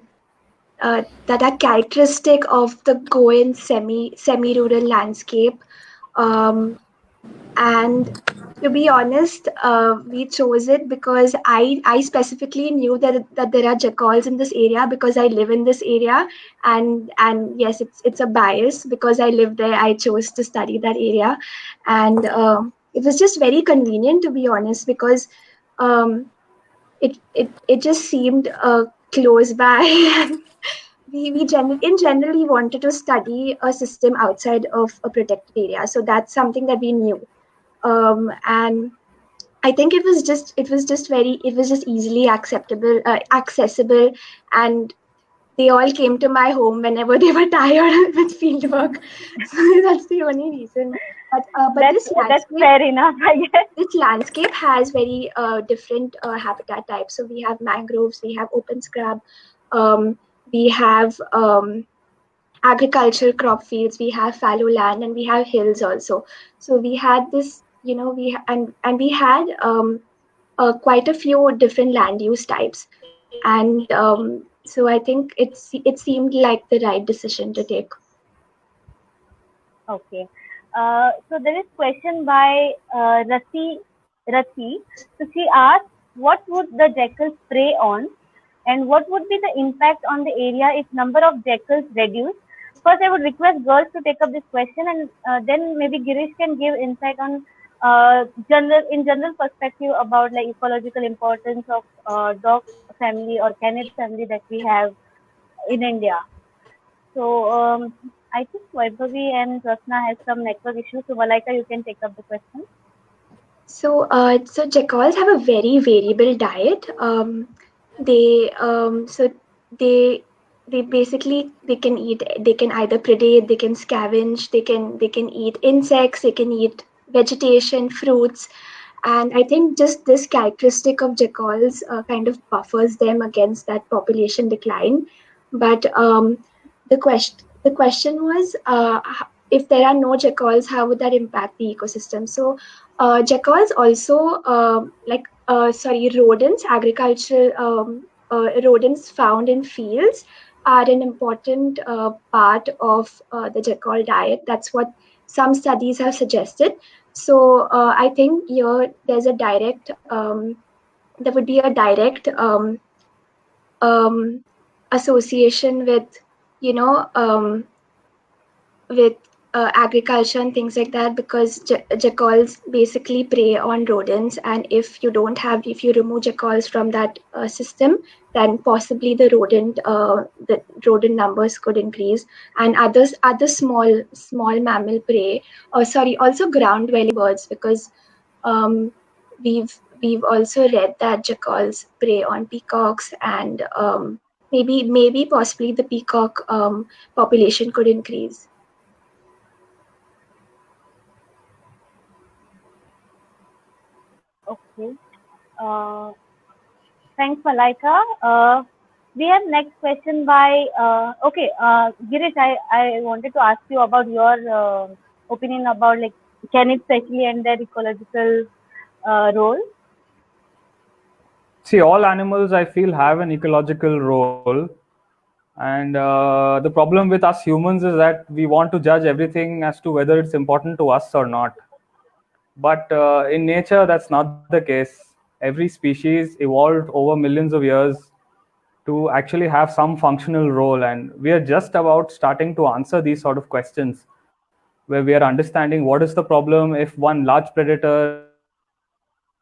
characteristic of the Goan semi-rural landscape. Um, and to be honest, we chose it because I specifically knew that there are jackals in this area because I live in this area, and yes, it's a bias because I live there. I chose to study that area, and it was just very convenient, to be honest, because um, it just seemed close by. And in general we wanted to study a system outside of a protected area, so that's something that we knew. And I think it was just easily accessible, and they all came to my home whenever they were tired with field work. So that's the only reason. But That's fair enough, I guess. this landscape has very different habitat types. So we have mangroves, we have open scrub, um, we have agricultural crop fields, we have fallow land, and we have hills also. So we had this, and we had quite a few different land use types, and so I think it seemed like the right decision to take. Okay. So there is question by Rati. So she asked, what would the jackals prey on, and what would be the impact on the area if number of jackals reduced? First, I would request girls to take up this question, and then maybe Girish can give insight on general perspective about like ecological importance of dog family or canid family that we have in India. So I think Vaibhavi and Jyotsna has some network issues. So Malaika, you can take up the question. So jackals have a very variable diet. They so they they basically they can either predate, they can scavenge, they can eat insects, they can eat vegetation, fruits, and I think just this characteristic of jackals kind of buffers them against that population decline. But the question was, if there are no jackals, how would that impact the ecosystem? So jackals also, rodents, agricultural rodents found in fields are an important part of the jackal diet. That's what some studies have suggested. So I think here there would be a direct um, association with, you know, with agriculture and things like that, because jackals basically prey on rodents, and if you remove jackals from that system, then possibly the rodent numbers could increase, and other small mammal prey, or sorry, also ground dwelling birds, because um, we've also read that jackals prey on peacocks, and maybe possibly the peacock population could increase. Okay. Uh, Thanks, Malaika. We have next question by Girish. I wanted to ask you about your opinion about like canid especially and their ecological role. See, all animals I feel have an ecological role, and the problem with us humans is that we want to judge everything as to whether it's important to us or not. But in nature, that's not the case. Every species evolved over millions of years to actually have some functional role, and we are just about starting to answer these sort of questions, where we are understanding what is the problem if one large predator is attacking a small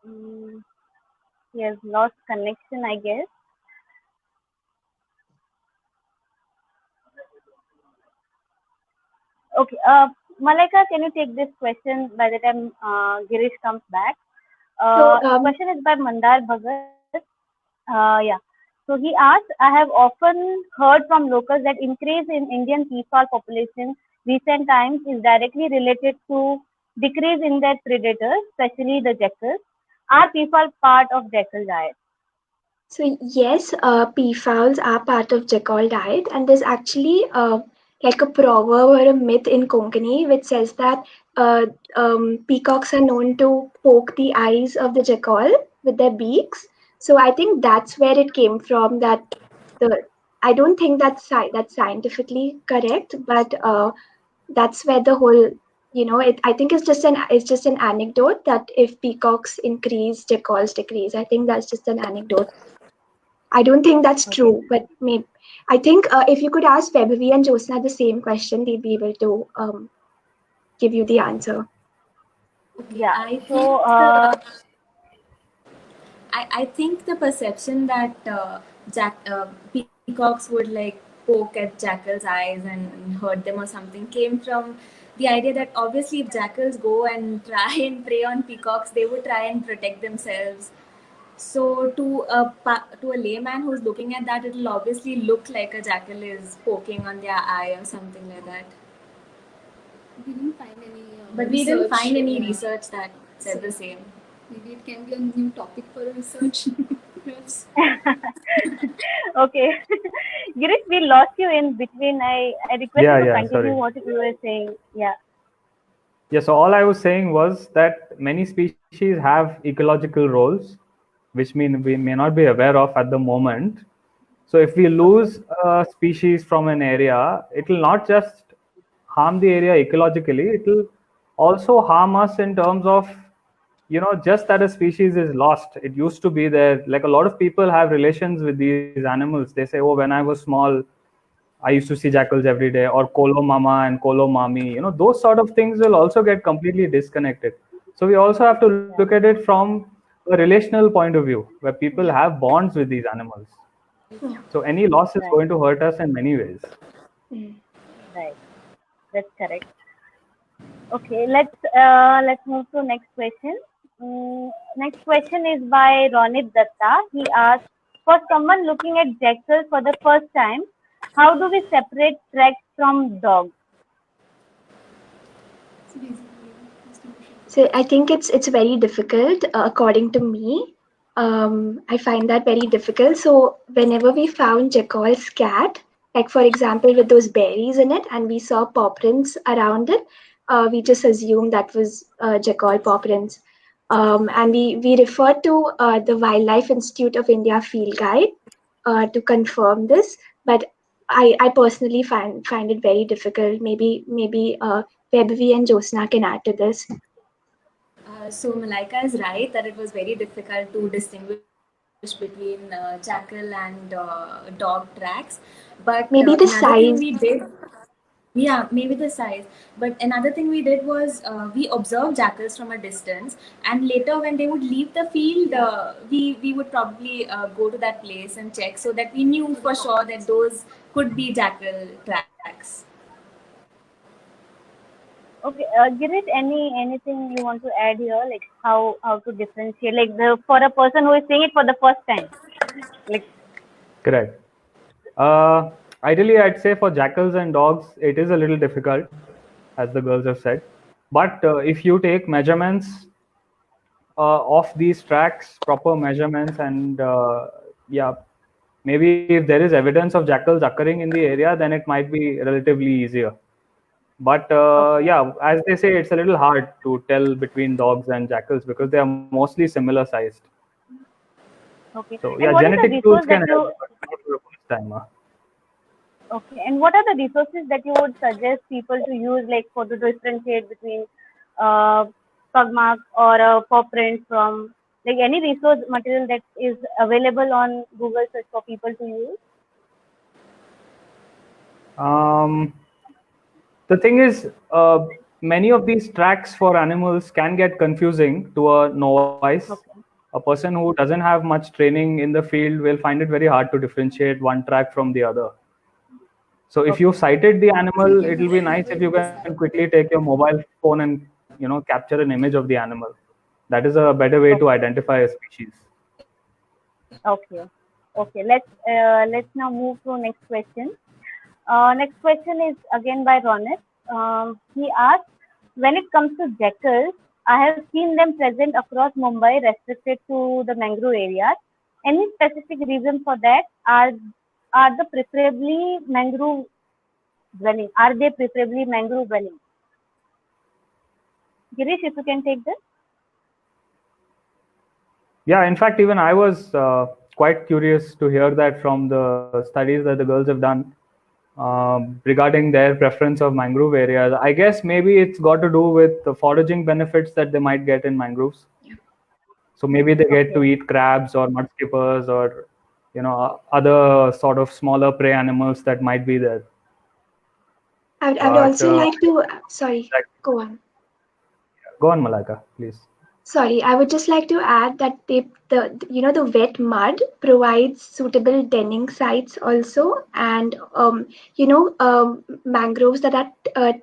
prey. Mm, he has lost connection, I guess. Okay. Malaika, can you take this question by the time Girish comes back? So Question is by Mandar Bhagat. Yeah. So he asked, I have often heard from locals that increase in Indian peafowl population recent times is directly related to decrease in their predators, especially the jackals. Are peafowl part of jackal diet? yes, peafowls are part of jackal diet, and there's actually like a proverb or a myth in Konkani which says that uh, peacocks are known to poke the eyes of the jackal with their beaks. So I think that's where it came from. That the I don't think that's scientifically correct, but that's where the whole, I think it's just an anecdote that if peacocks increase, jackals decrease. I think that's just an anecdote. I don't think that's Okay. true, but maybe I think if you could ask Vaibhavi and Jyotsna the same question, they'd be able to give you the answer. Okay, Yeah. I think So I think the perception that peacocks would like poke at jackals' eyes and hurt them or something came from the idea that obviously if jackals go and try and prey on peacocks, they would try and protect themselves. So to a layman who's looking at that, it'll obviously look like a jackal is poking on their eye or something like that. We didn't find any But we didn't research. find any Yeah. research that said So the same. maybe it can be a new topic for research. Yes. okay. Girish, we lost you in between. I request you to Yeah, continue sorry. what you were saying. Yeah. Yeah, so all I was saying was that many species have ecological roles, which mean we may not be aware of at the moment. So if we Okay. lose a species from an area, it will not just harm the area ecologically, it will also harm us in terms of, just that a species is lost. It used to be there. Like a lot of people have relations with these animals. They say, oh, when I was small, I used to see jackals every day, or Kolo Mama and Kolo Mami. Those sort of things will also get completely disconnected. So we also have to look at Yeah. it from a relational point of view, where people have bonds with these animals. Yeah. So any loss is Right. going to hurt us in many ways. Mm. Right. That's correct. Okay. Let's move to next question. Next question is by Ronit Datta. He asks, for someone looking at jackals for the first time, how do we separate tracks from dogs? So basically, distribution. So I think it's very difficult, according to me. I find that very difficult. So whenever we found Jackal's cat, like for example with those berries in it, and we saw paw prints around it, we just assumed that was Jackal paw prints. And we referred to the Wildlife Institute of India field guide to confirm this, but I personally find it very difficult. Maybe Vaibhavi and Jyotsna can add to this. So Malaika is right that it was very difficult to distinguish between jackal and dog tracks. But Maybe the another thing size. we did, yeah, maybe the size. But another thing we did was we observed jackals from a distance, and later when they would leave the field, we would probably go to that place and check, so that we knew for sure that those could be jackal tracks. Okay, Girish, anything you want to add here, like how to differentiate, like for a person who is seeing it for the first time, like. Correct. Uh, Ideally, I'd say for jackals and dogs, it is a little difficult, as the girls have said. But if you take measurements of these tracks, proper measurements, and yeah, maybe if there is evidence of jackals occurring in the area, then it might be relatively easier. But Okay. yeah, as they say, it's a little hard to tell between dogs and jackals because they are mostly similar sized. Okay. So And yeah, what is the genetic tools resource can that help, you but not for the first time. okay? And what are the resources that you would suggest people to use, like for to differentiate between uh, pug mark or a paw print from, like any resource material that is available on Google search for people to use? Um, the thing is, many of these tracks for animals can get confusing to a novice. Okay. A person who doesn't have much training in the field will find it very hard to differentiate one track from the other. So if you Okay. sighted the animal, it will be nice if you can quickly take your mobile phone and capture an image of the animal. That is a better way to Okay. identify a species. Okay. Okay. Let's now move to next question. Next question is again by Ronit. He asks, when it comes to jackals, I have seen them present across Mumbai, restricted to the mangrove areas. Any specific reason for that? Are the preferably mangrove dwelling? Are they preferably mangrove dwelling? Girish, if you can take this. Yeah, in fact, even I was quite curious to hear that from the studies that the girls have done regarding their preference of mangrove areas. I guess maybe it's got to do with the foraging benefits that they might get in mangroves. So maybe they get to Okay. eat crabs or mudskippers or other sort of smaller prey animals that might be there. I would But also like to, sorry, like, go on. go on, Malaka, please. Sorry, I would just like to add that the wet mud provides suitable denning sites also, and mangroves that are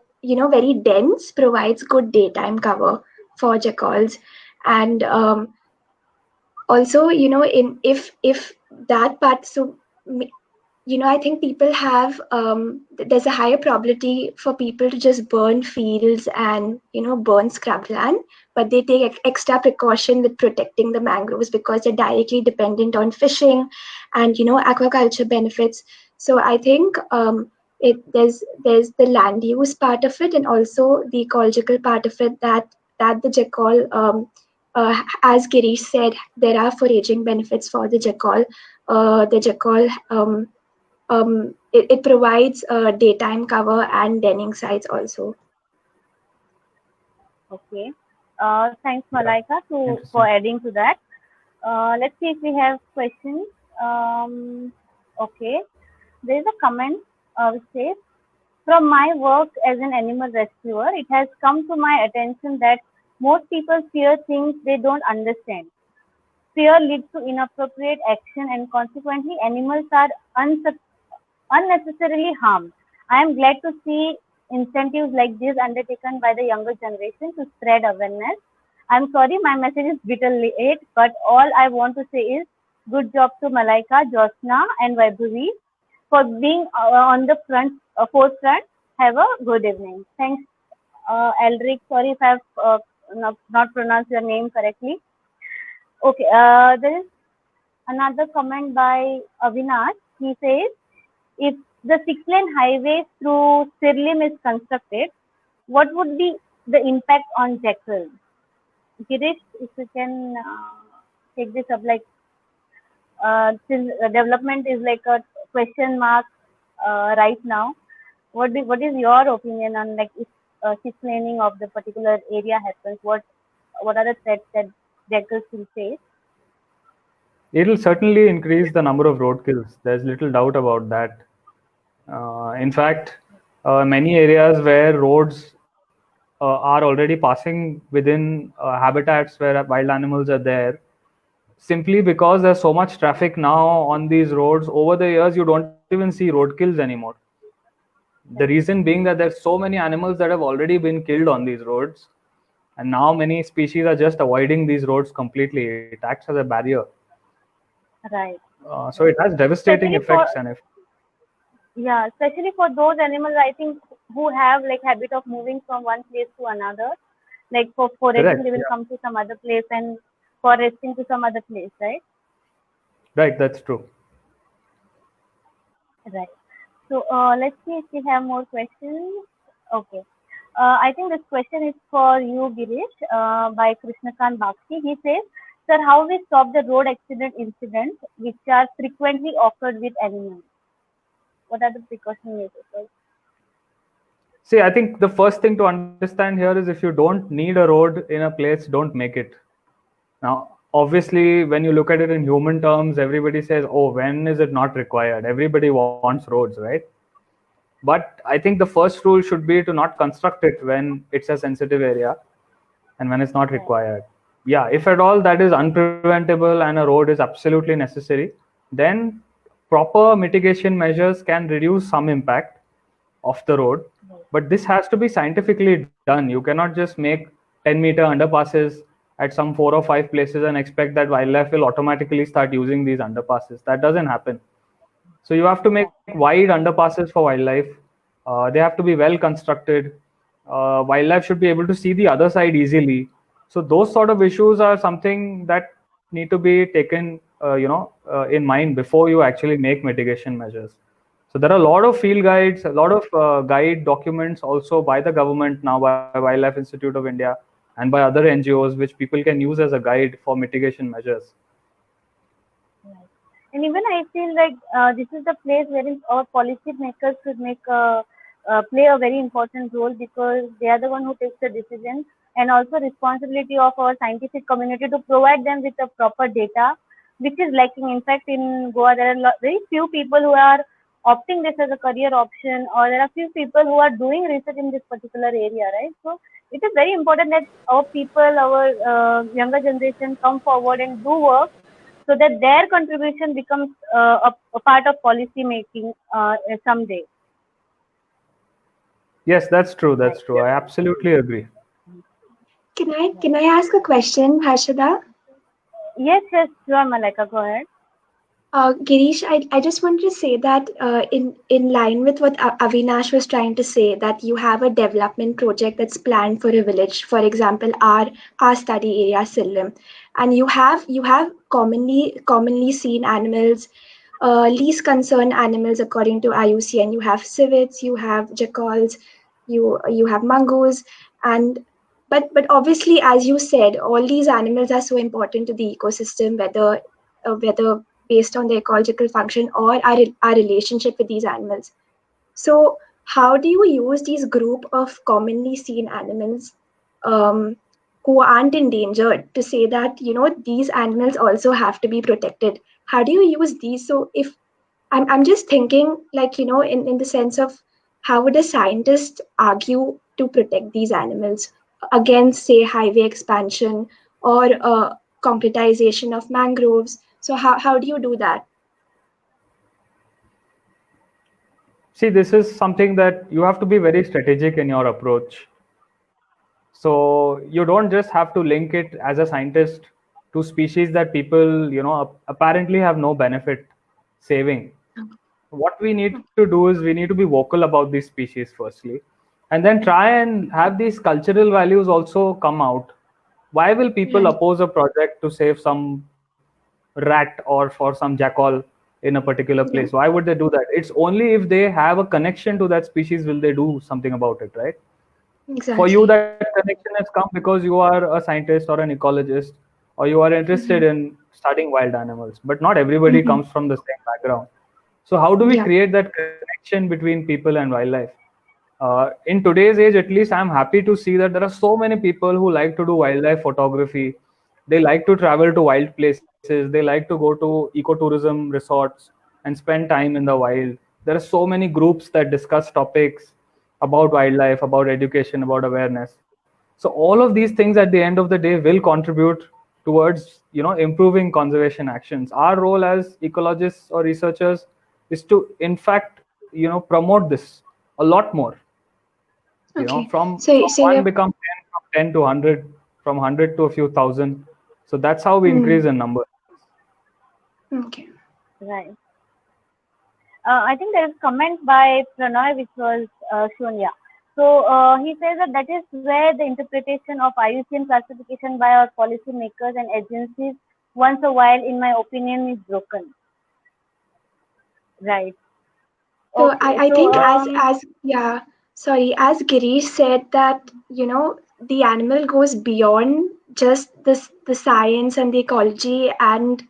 very dense provides good daytime cover for jackals, and also in if that part I think people have there's a higher probability for people to just burn fields and burn scrubland, but they take extra precaution with protecting the mangroves because they're directly dependent on fishing and aquaculture benefits. So I think there's the land use part of it and also the ecological part of it that the jackal as Girish said, there are foraging benefits for the jackal. The jackal it provides daytime cover and denning sites also. Okay. Thanks, Yeah, Malaika, for interesting. adding to that. Let's see if we have questions. Okay. There is a comment which says, from my work as an animal rescuer, it has come to my attention that most people fear things they don't understand. Fear leads to inappropriate action, and consequently, animals are unnecessarily harmed. I am glad to see incentives like this undertaken by the younger generation to spread awareness. I'm sorry, my message is bit late, but all I want to say is good job to Malaika, Jyotsna, and Vaibhavi for being on the forefront. Have a good evening. Thanks, Eldrick. Sorry if I've not pronounced your name correctly. Okay, there is another comment by Avinash. He says, if the six-lane highway through Sirlim is constructed, what would be the impact on Jackals? Girish, if you can take this up, like since development is like a question mark right now. What is your opinion on, like, if six-laning of the particular area happens? What are the threats that Jackals will face? It'll certainly increase the number of roadkills. There's little doubt about that. In fact, many areas where roads are already passing within habitats where wild animals are there, simply because there's so much traffic now on these roads, over the years you don't even see roadkills anymore. The reason being that there's so many animals that have already been killed on these roads, and now many species are just avoiding these roads completely. It acts as a barrier. Right. So it has devastating Especially for effects. And if especially for those animals, I think, who have like habit of moving from one place to another. Like for foraging, correct, they will yeah, come to some other place, and for resting to some other place, right? right, that's true. Right. So let's see if we have more questions. Okay. I think this question is for you, Girish, by Krishnakant Bakshi. He says, "Sir, how we stop the road accident incidents which are frequently occurred with animals? What are the precautionary measures?" See, I think the first thing to understand here is if you don't need a road in a place, don't make it. Now, obviously, when you look at it in human terms, everybody says, oh, when is it not required? Everybody wants roads, right? But I think the first rule should be to not construct it when it's a sensitive area and when it's not Right. required. Yeah, if at all that is unpreventable and a road is absolutely necessary, then proper mitigation measures can reduce some impact of the road. But this has to be scientifically done. You cannot just make 10-meter underpasses at some 4 or 5 places and expect that wildlife will automatically start using these underpasses. That doesn't happen. So you have to make wide underpasses for wildlife. They have to be well constructed. Wildlife should be able to see the other side easily. So those sort of issues are something that need to be taken, in mind before you actually make mitigation measures. So there are a lot of field guides, a lot of guide documents also by the government now, by Wildlife Institute of India and by other NGOs, which people can use as a guide for mitigation measures. And even I feel like this is the place wherein our policy makers should play a very important role, because they are the one who takes the decision, and also responsibility of our scientific community to provide them with the proper data, which is lacking. In fact, in Goa, there are very few people who are opting this as a career option, or there are few people who are doing research in this particular area, right? So it is very important that our people, our younger generation come forward and do work, so that their contribution becomes a part of policy making someday. Yes, that's true. Right. That's true. I absolutely agree. Can I ask a question, Harshada? Yes, yes, sure, Malaika, go ahead. Girish, I just wanted to say that in line with what Avinash was trying to say, that you have a development project that's planned for a village, for example, our study area, Sirlim, and you have commonly seen animals, least concerned animals according to IUCN. You have civets, you have jackals, you have mongoose, and but obviously, as you said, all these animals are so important to the ecosystem, whether based on their ecological function or our relationship with these animals. So, how do you use these group of commonly seen animals um, who aren't endangered to say that these animals also have to be protected? How do you use these? So, if I'm just thinking, like in the sense of how would a scientist argue to protect these animals against, say, highway expansion or concretization of mangroves? So how do you do that? See, this is something that you have to be very strategic in your approach. So you don't just have to link it as a scientist to species that people, apparently have no benefit saving. What we need to do is we need to be vocal about these species firstly, and then try and have these cultural values also come out. Why will people Right. oppose a project to save some rat or for some jackal in a particular place? Yeah. Why would they do that? It's only if they have a connection to that species will they do something about it, right? For you, Exactly. that connection has come because you are a scientist or an ecologist, or you are interested Mm-hmm. in studying wild animals, but not everybody Mm-hmm. comes from the same background. So how do we Yeah. create that connection between people and wildlife? In today's age, at least, I'm happy to see that there are so many people who like to do wildlife photography, They like to travel to wild places. They like to go to ecotourism resorts and spend time in the wild. There are so many groups that discuss topics about wildlife, about education, about awareness. So all of these things at the end of the day will contribute towards improving conservation actions. Our role as ecologists or researchers is to in fact promote this a lot more. Okay. From So one you're become 10, from 10 to 100, from 100 to a few thousand. So that's how we increase in number. okay. Right. I think there is comment by Pranoy which was shown. Yeah. So he says that that is where the interpretation of IUCN classification by our policymakers and agencies once a while, in my opinion, is broken. Right. So Okay. I So think as Girish said that, the animal goes beyond just the science and the ecology, and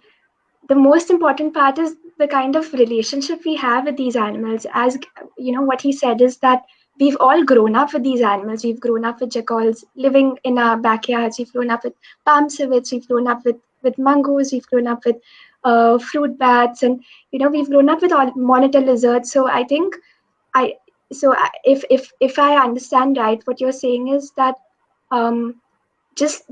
the most important part is the kind of relationship we have with these animals. As what he said is that we've all grown up with these animals. We've grown up with jackals living in our backyards. We've grown up with palm civets. We've grown up with mangoes. We've grown up with fruit bats, and we've grown up with all monitor lizards. So I think I if I understand right, what you're saying is that um, just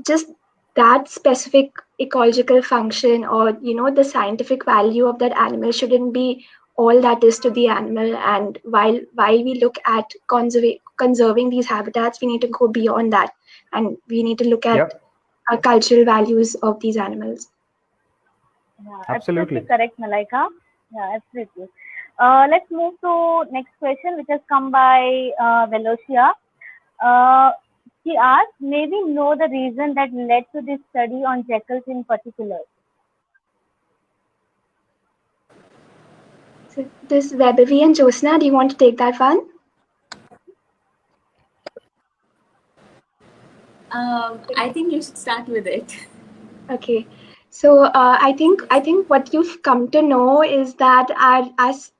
that specific ecological function, or the scientific value of that animal shouldn't be all that is to the animal. And while we look at conserving these habitats, we need to go beyond that, and we need to look at Yep, cultural values of these animals. yeah, absolutely absolutely. correct, Malaika. Yeah, absolutely. Let's move to next question, which has come by Velocia. Uh, she asked, may we know the reason that led to this study on jackals in particular? So this Vaibhavi and Jyotsna, do you want to take that one? I think you should start with it. Okay. So I think what you've come to know is that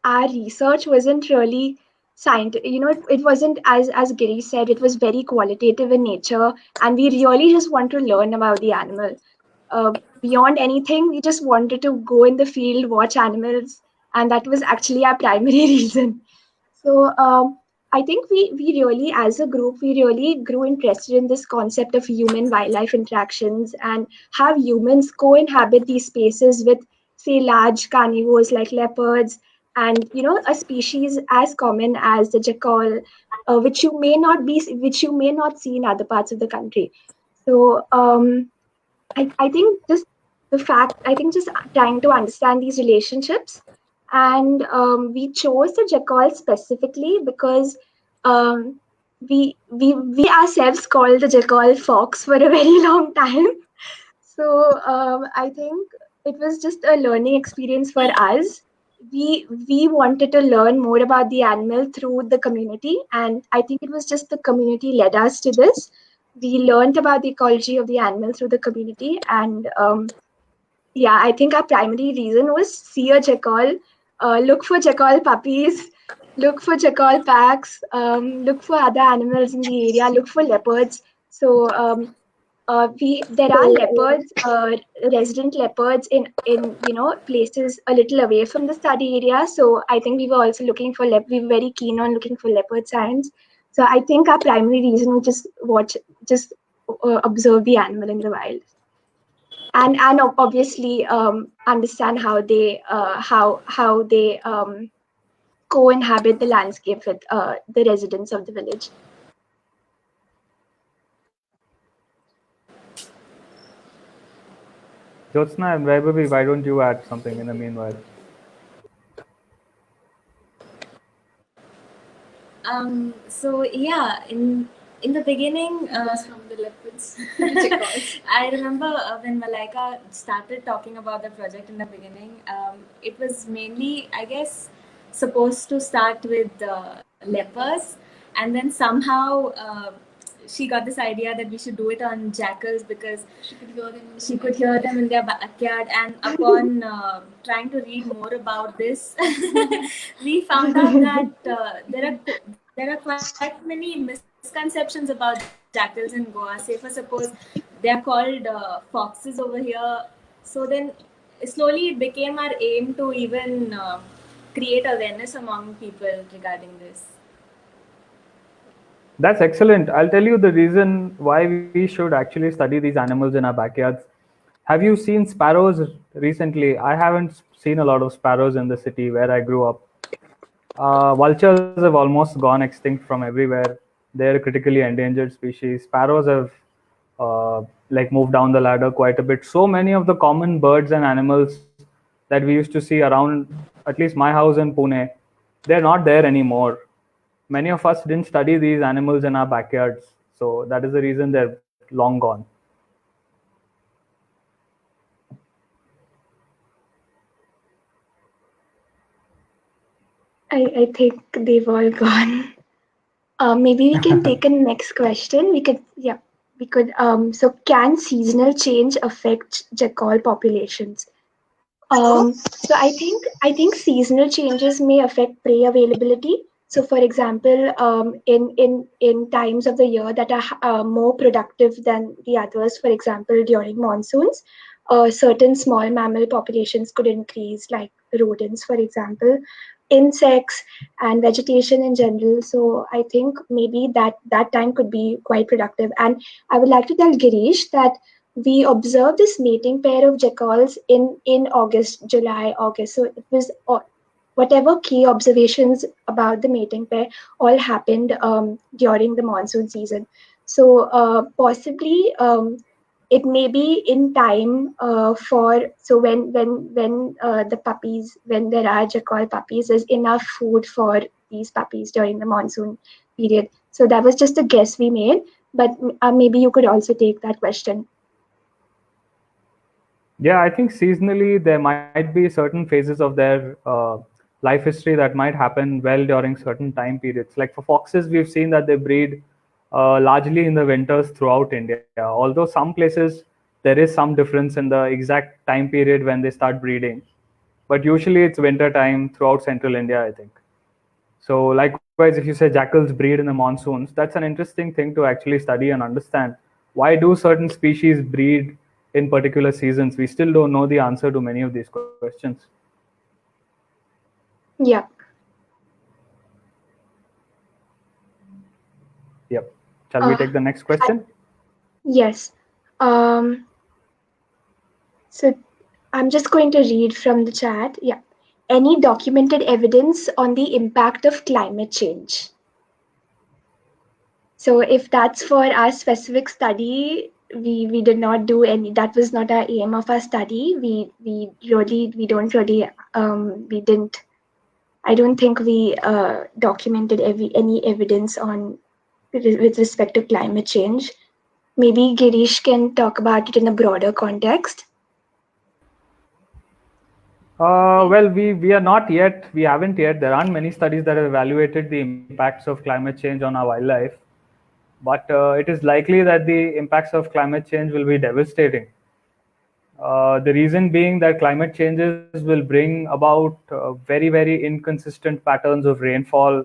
our research wasn't really scientific. It wasn't, as Giri said, it was very qualitative in nature, and we really just want to learn about the animal. Beyond anything, we just wanted to go in the field, watch animals, and that was actually our primary reason. So I think we really, as a group, we really grew interested in this concept of human wildlife interactions, and have humans co-inhabit these spaces with, say, large carnivores like leopards, and a species as common as the jackal, which you may not see in other parts of the country. So I think just I think just trying to understand these relationships. And we chose the jackal specifically because um, we ourselves called the jackal fox for a very long time. So I think it was just a learning experience for us. We wanted to learn more about the animal through the community, and I think it was just the community led us to this. We learned about the ecology of the animal through the community, and yeah, I think our primary reason was see a jackal, look for jackal puppies, look for jackal packs, look for other animals in the area, look for leopards. So there are leopards, resident leopards in places a little away from the study area. So I think we were also looking for we were very keen on looking for leopard signs. So I think our primary reason was just observe the animal in the wild, and obviously understand how they co-inhabit the landscape with the residents of the village. Jyotsna and Vaibhavi, why don't you add something in the meanwhile? So yeah, in the beginning, From the leopards, jackals. I remember when Malaika started talking about the project in the beginning. It was mainly, I guess, supposed to start with leopards, and then somehow she got this idea that we should do it on jackals because she could hear them in their backyard. And upon trying to read more about this, we found out that there are quite many misconceptions about jackals in Goa. Say, for suppose, they are called foxes over here. So then slowly it became our aim to even create awareness among people regarding this. That's excellent. I'll tell you the reason why we should actually study these animals in our backyards. Have you seen sparrows recently? I haven't seen a lot of sparrows in the city where I grew up. Vultures have almost gone extinct from everywhere. They're a critically endangered species. Sparrows have like moved down the ladder quite a bit. So many of the common birds and animals that we used to see around, at least my house in Pune, they're not there anymore. Many of us didn't study these animals in our backyards, so that is the reason they're long gone. I think they've all gone. Maybe we can take a next question. So can seasonal change affect jackal populations? So I think seasonal changes may affect prey availability. So, for example, in times of the year that are more productive than the others, for example, during monsoons, certain small mammal populations could increase, like rodents, for example, insects and vegetation in general. So, I think maybe that time could be quite productive. And I would like to tell Girish that we observed this mating pair of jackals in August, July, August. So it was whatever key observations about the mating pair all happened during the monsoon season. So possibly it may be in time for so when the puppies, when there are jackal puppies, there's enough food for these puppies during the monsoon period. So that was just a guess we made, but maybe you could also take that question. Yeah, I think seasonally there might be certain phases of their life history that might happen well during certain time periods. Like for foxes, we've seen that they breed largely in the winters throughout India. Although some places there is some difference in the exact time period when they start breeding, but usually it's winter time throughout central India, I think. So likewise, if you say jackals breed in the monsoons, that's an interesting thing to actually study and understand. Why do certain species breed in particular seasons? We still don't know the answer to many of these questions. Yeah. Yep. Shall we take the next question? Yes. Um, so I'm just going to read from the chat. Yeah. Any documented evidence on the impact of climate change? So if that's for our specific study, we did not do any. That was not our aim of our study. We don't really we didn't. I don't think we documented any evidence on with respect to climate change. Maybe Girish can talk about it in a broader context. Well, we are not yet. We haven't yet. There aren't many studies that have evaluated the impacts of climate change on our wildlife. But it is likely that the impacts of climate change will be devastating. The reason being that climate changes will bring about very inconsistent patterns of rainfall.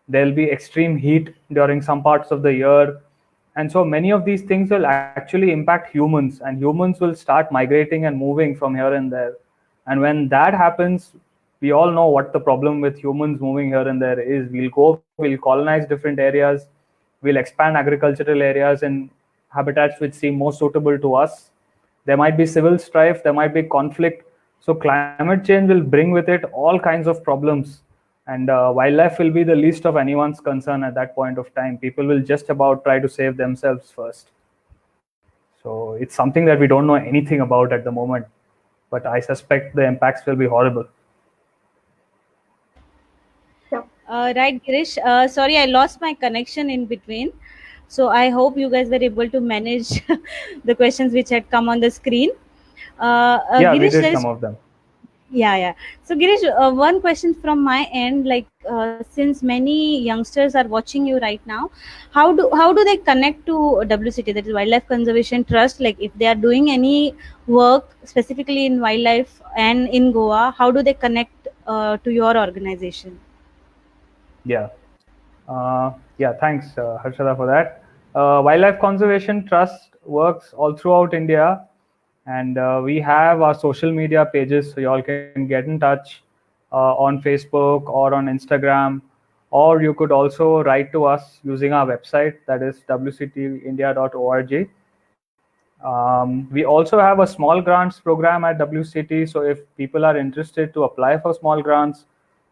There'll be extreme heat during some parts of the year, and so many of these things will actually impact humans, and humans will start migrating and moving from here and there. And when that happens, we all know what the problem with humans moving here and there is. We'll colonize different areas, we'll expand agricultural areas in habitats which seem more suitable to us. There might be civil strife, there might be conflict. So climate change will bring with it all kinds of problems, and wildlife will be the least of anyone's concern at that point of time. People will just about try to save themselves first. So it's something that we don't know anything about at the moment, but I suspect the impacts will be horrible. Right, Girish. Sorry, I lost my connection in between. So I hope you guys were able to manage the questions which had come on the screen. Yeah, we Girish, did there some is of them. yeah. So Girish, one question from my end, like since many youngsters are watching you right now, how do they connect to WCT, that is Wildlife Conservation Trust? Like if they are doing any work specifically in wildlife and in Goa, how do they connect to your organization? Yeah. Yeah, thanks, Harshada, for that. Wildlife Conservation Trust works all throughout India, and we have our social media pages, so you all can get in touch on Facebook or on Instagram, or you could also write to us using our website, that is wctindia.org. We also have a small grants program at WCT, so if people are interested to apply for small grants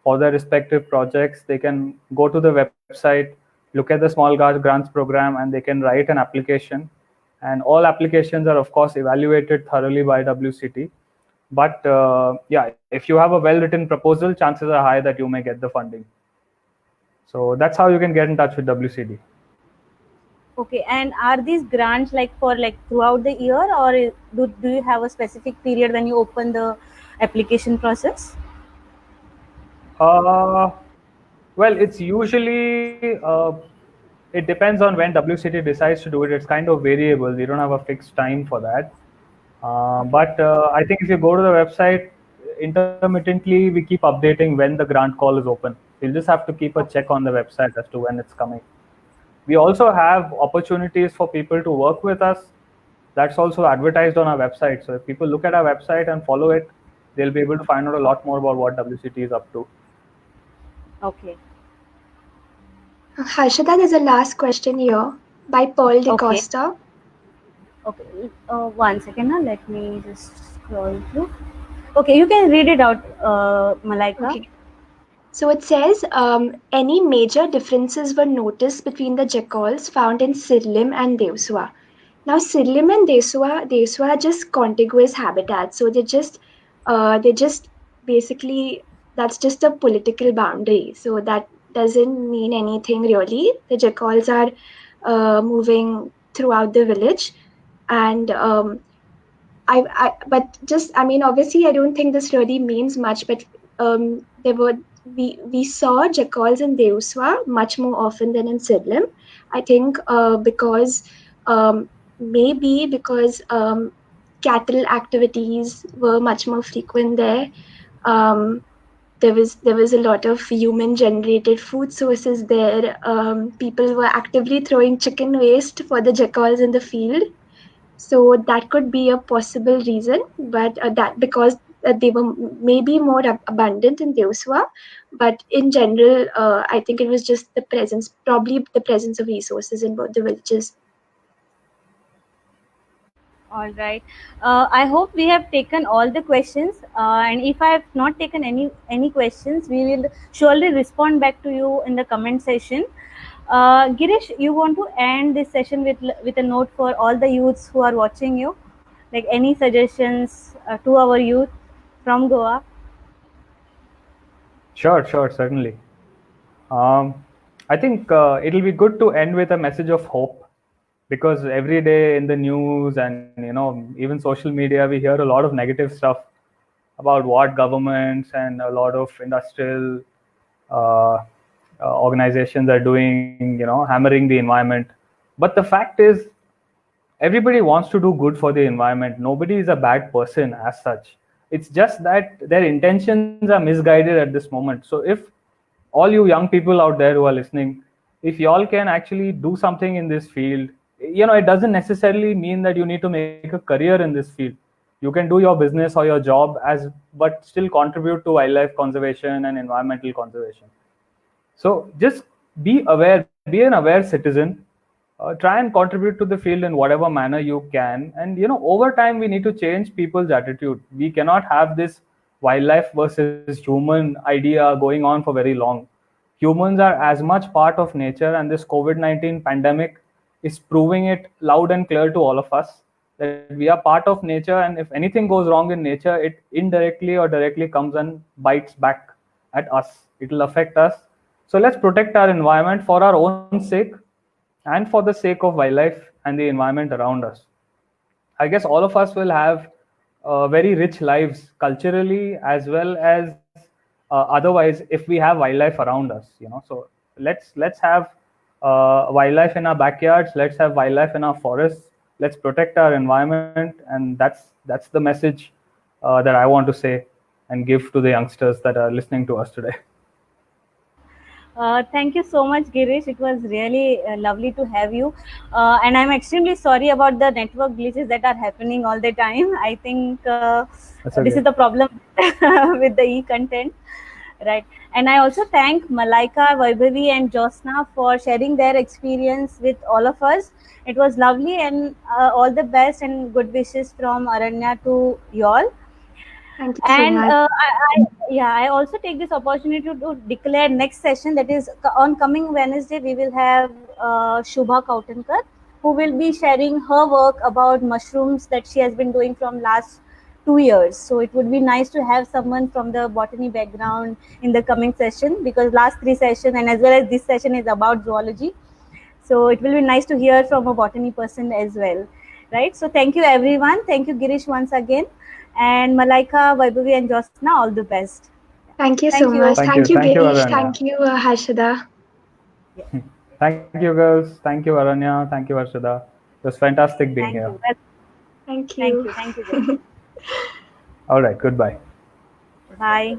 for their respective projects, they can go to the website, look at the small grants program, and they can write an application. And all applications are, of course, evaluated thoroughly by WCT. But yeah, if you have a well-written proposal, chances are high that you may get the funding. So that's how you can get in touch with WCT. Okay, and are these grants like for like throughout the year, or do you have a specific period when you open the application process? Uh, well, it's usually it depends on when WCT decides to do it. It's kind of variable. We don't have a fixed time for that. Okay. But I think if you go to the website, intermittently we keep updating when the grant call is open. You'll just have to keep a Okay. check on the website as to when it's coming. We also have opportunities for people to work with us. That's also advertised on our website. So if people look at our website and follow it, they'll be able to find out a lot more about what WCT is up to. Okay. Harshada, there's a last question here by Paul Okay. DeCosta. Okay. 1 second now. Let me just scroll through. Okay, you can read it out, Malaika. Okay. So it says, any major differences were noticed between the jackals found in Sirlim and Devswa. Now, Sirlim and Devswa are just contiguous habitats. So they just basically, that's just a political boundary. So that doesn't mean anything really. The jackals are moving throughout the village, and but just, I mean, obviously, I don't think this really means much, but there were we saw jackals in Deuswa much more often than in Sidlim. I think because maybe because cattle activities were much more frequent there. Um, there was a lot of human generated food sources there. People were actively throwing chicken waste for the jackals in the field, so that could be a possible reason, but that because they were maybe more abundant in Deuswa, but in general, I think it was just probably the presence of resources in both the villages. All right. I hope we have taken all the questions. And if I have not taken any questions, we will surely respond back to you in the comment section. Girish, you want to end this session with a note for all the youths who are watching you, like any suggestions to our youth from Goa? Sure, certainly. I think it'll be good to end with a message of hope, because every day in the news and even social media we hear a lot of negative stuff about what governments and a lot of industrial organizations are doing, hammering the environment. But the fact is, everybody wants to do good for the environment. Nobody is a bad person as such. It's just that their intentions are misguided at this moment. So if all you young people out there who are listening, if y'all can actually do something in this field, it doesn't necessarily mean that you need to make a career in this field. You can do your business or your job but still contribute to wildlife conservation and environmental conservation. So just be aware, be an aware citizen. Try and contribute to the field in whatever manner you can. And over time we need to change people's attitude. We cannot have this wildlife versus human idea going on for very long. Humans are as much part of nature, and this COVID-19 pandemic is proving it loud and clear to all of us that we are part of nature, and if anything goes wrong in nature, it indirectly or directly comes and bites back at us. It will affect us. So let's protect our environment for our own sake and for the sake of wildlife and the environment around us. I guess all of us will have very rich lives culturally as well as otherwise if we have wildlife around us. So let's have wildlife in our backyards. Let's have wildlife in our forests. Let's protect our environment, and that's the message that I want to say and give to the youngsters that are listening to us today. Thank you so much, Girish. It was really lovely to have you. And I'm extremely sorry about the network glitches that are happening all the time. I think That's this okay. is the problem with the e-content. Right. And I also thank Malaika, Vaibhavi, and Jyotsna for sharing their experience with all of us. It was lovely, and all the best and good wishes from Aranya to you all. Thank you so And much. I also take this opportunity to declare next session, that is on coming Wednesday. We will have Shubha Kautankar, who will be sharing her work about mushrooms that she has been doing from last 2 years. So it would be nice to have someone from the botany background in the coming session, because last three sessions and as well as this session is about zoology. So it will be nice to hear from a botany person as well, right? So thank you everyone. Thank you Girish once again, and Malaika, Vaibhavi, and Jyotsna. All the best. Thank you Thank so you. much. Thank you, Thank you, Girish. Aranya. Thank you, Harshada. Thank you, girls. Thank you, Aranya. Thank you, Arshada. It was fantastic being Thank here. you. Thank Thank you. you. Thank you, Girish. All right, goodbye. Bye.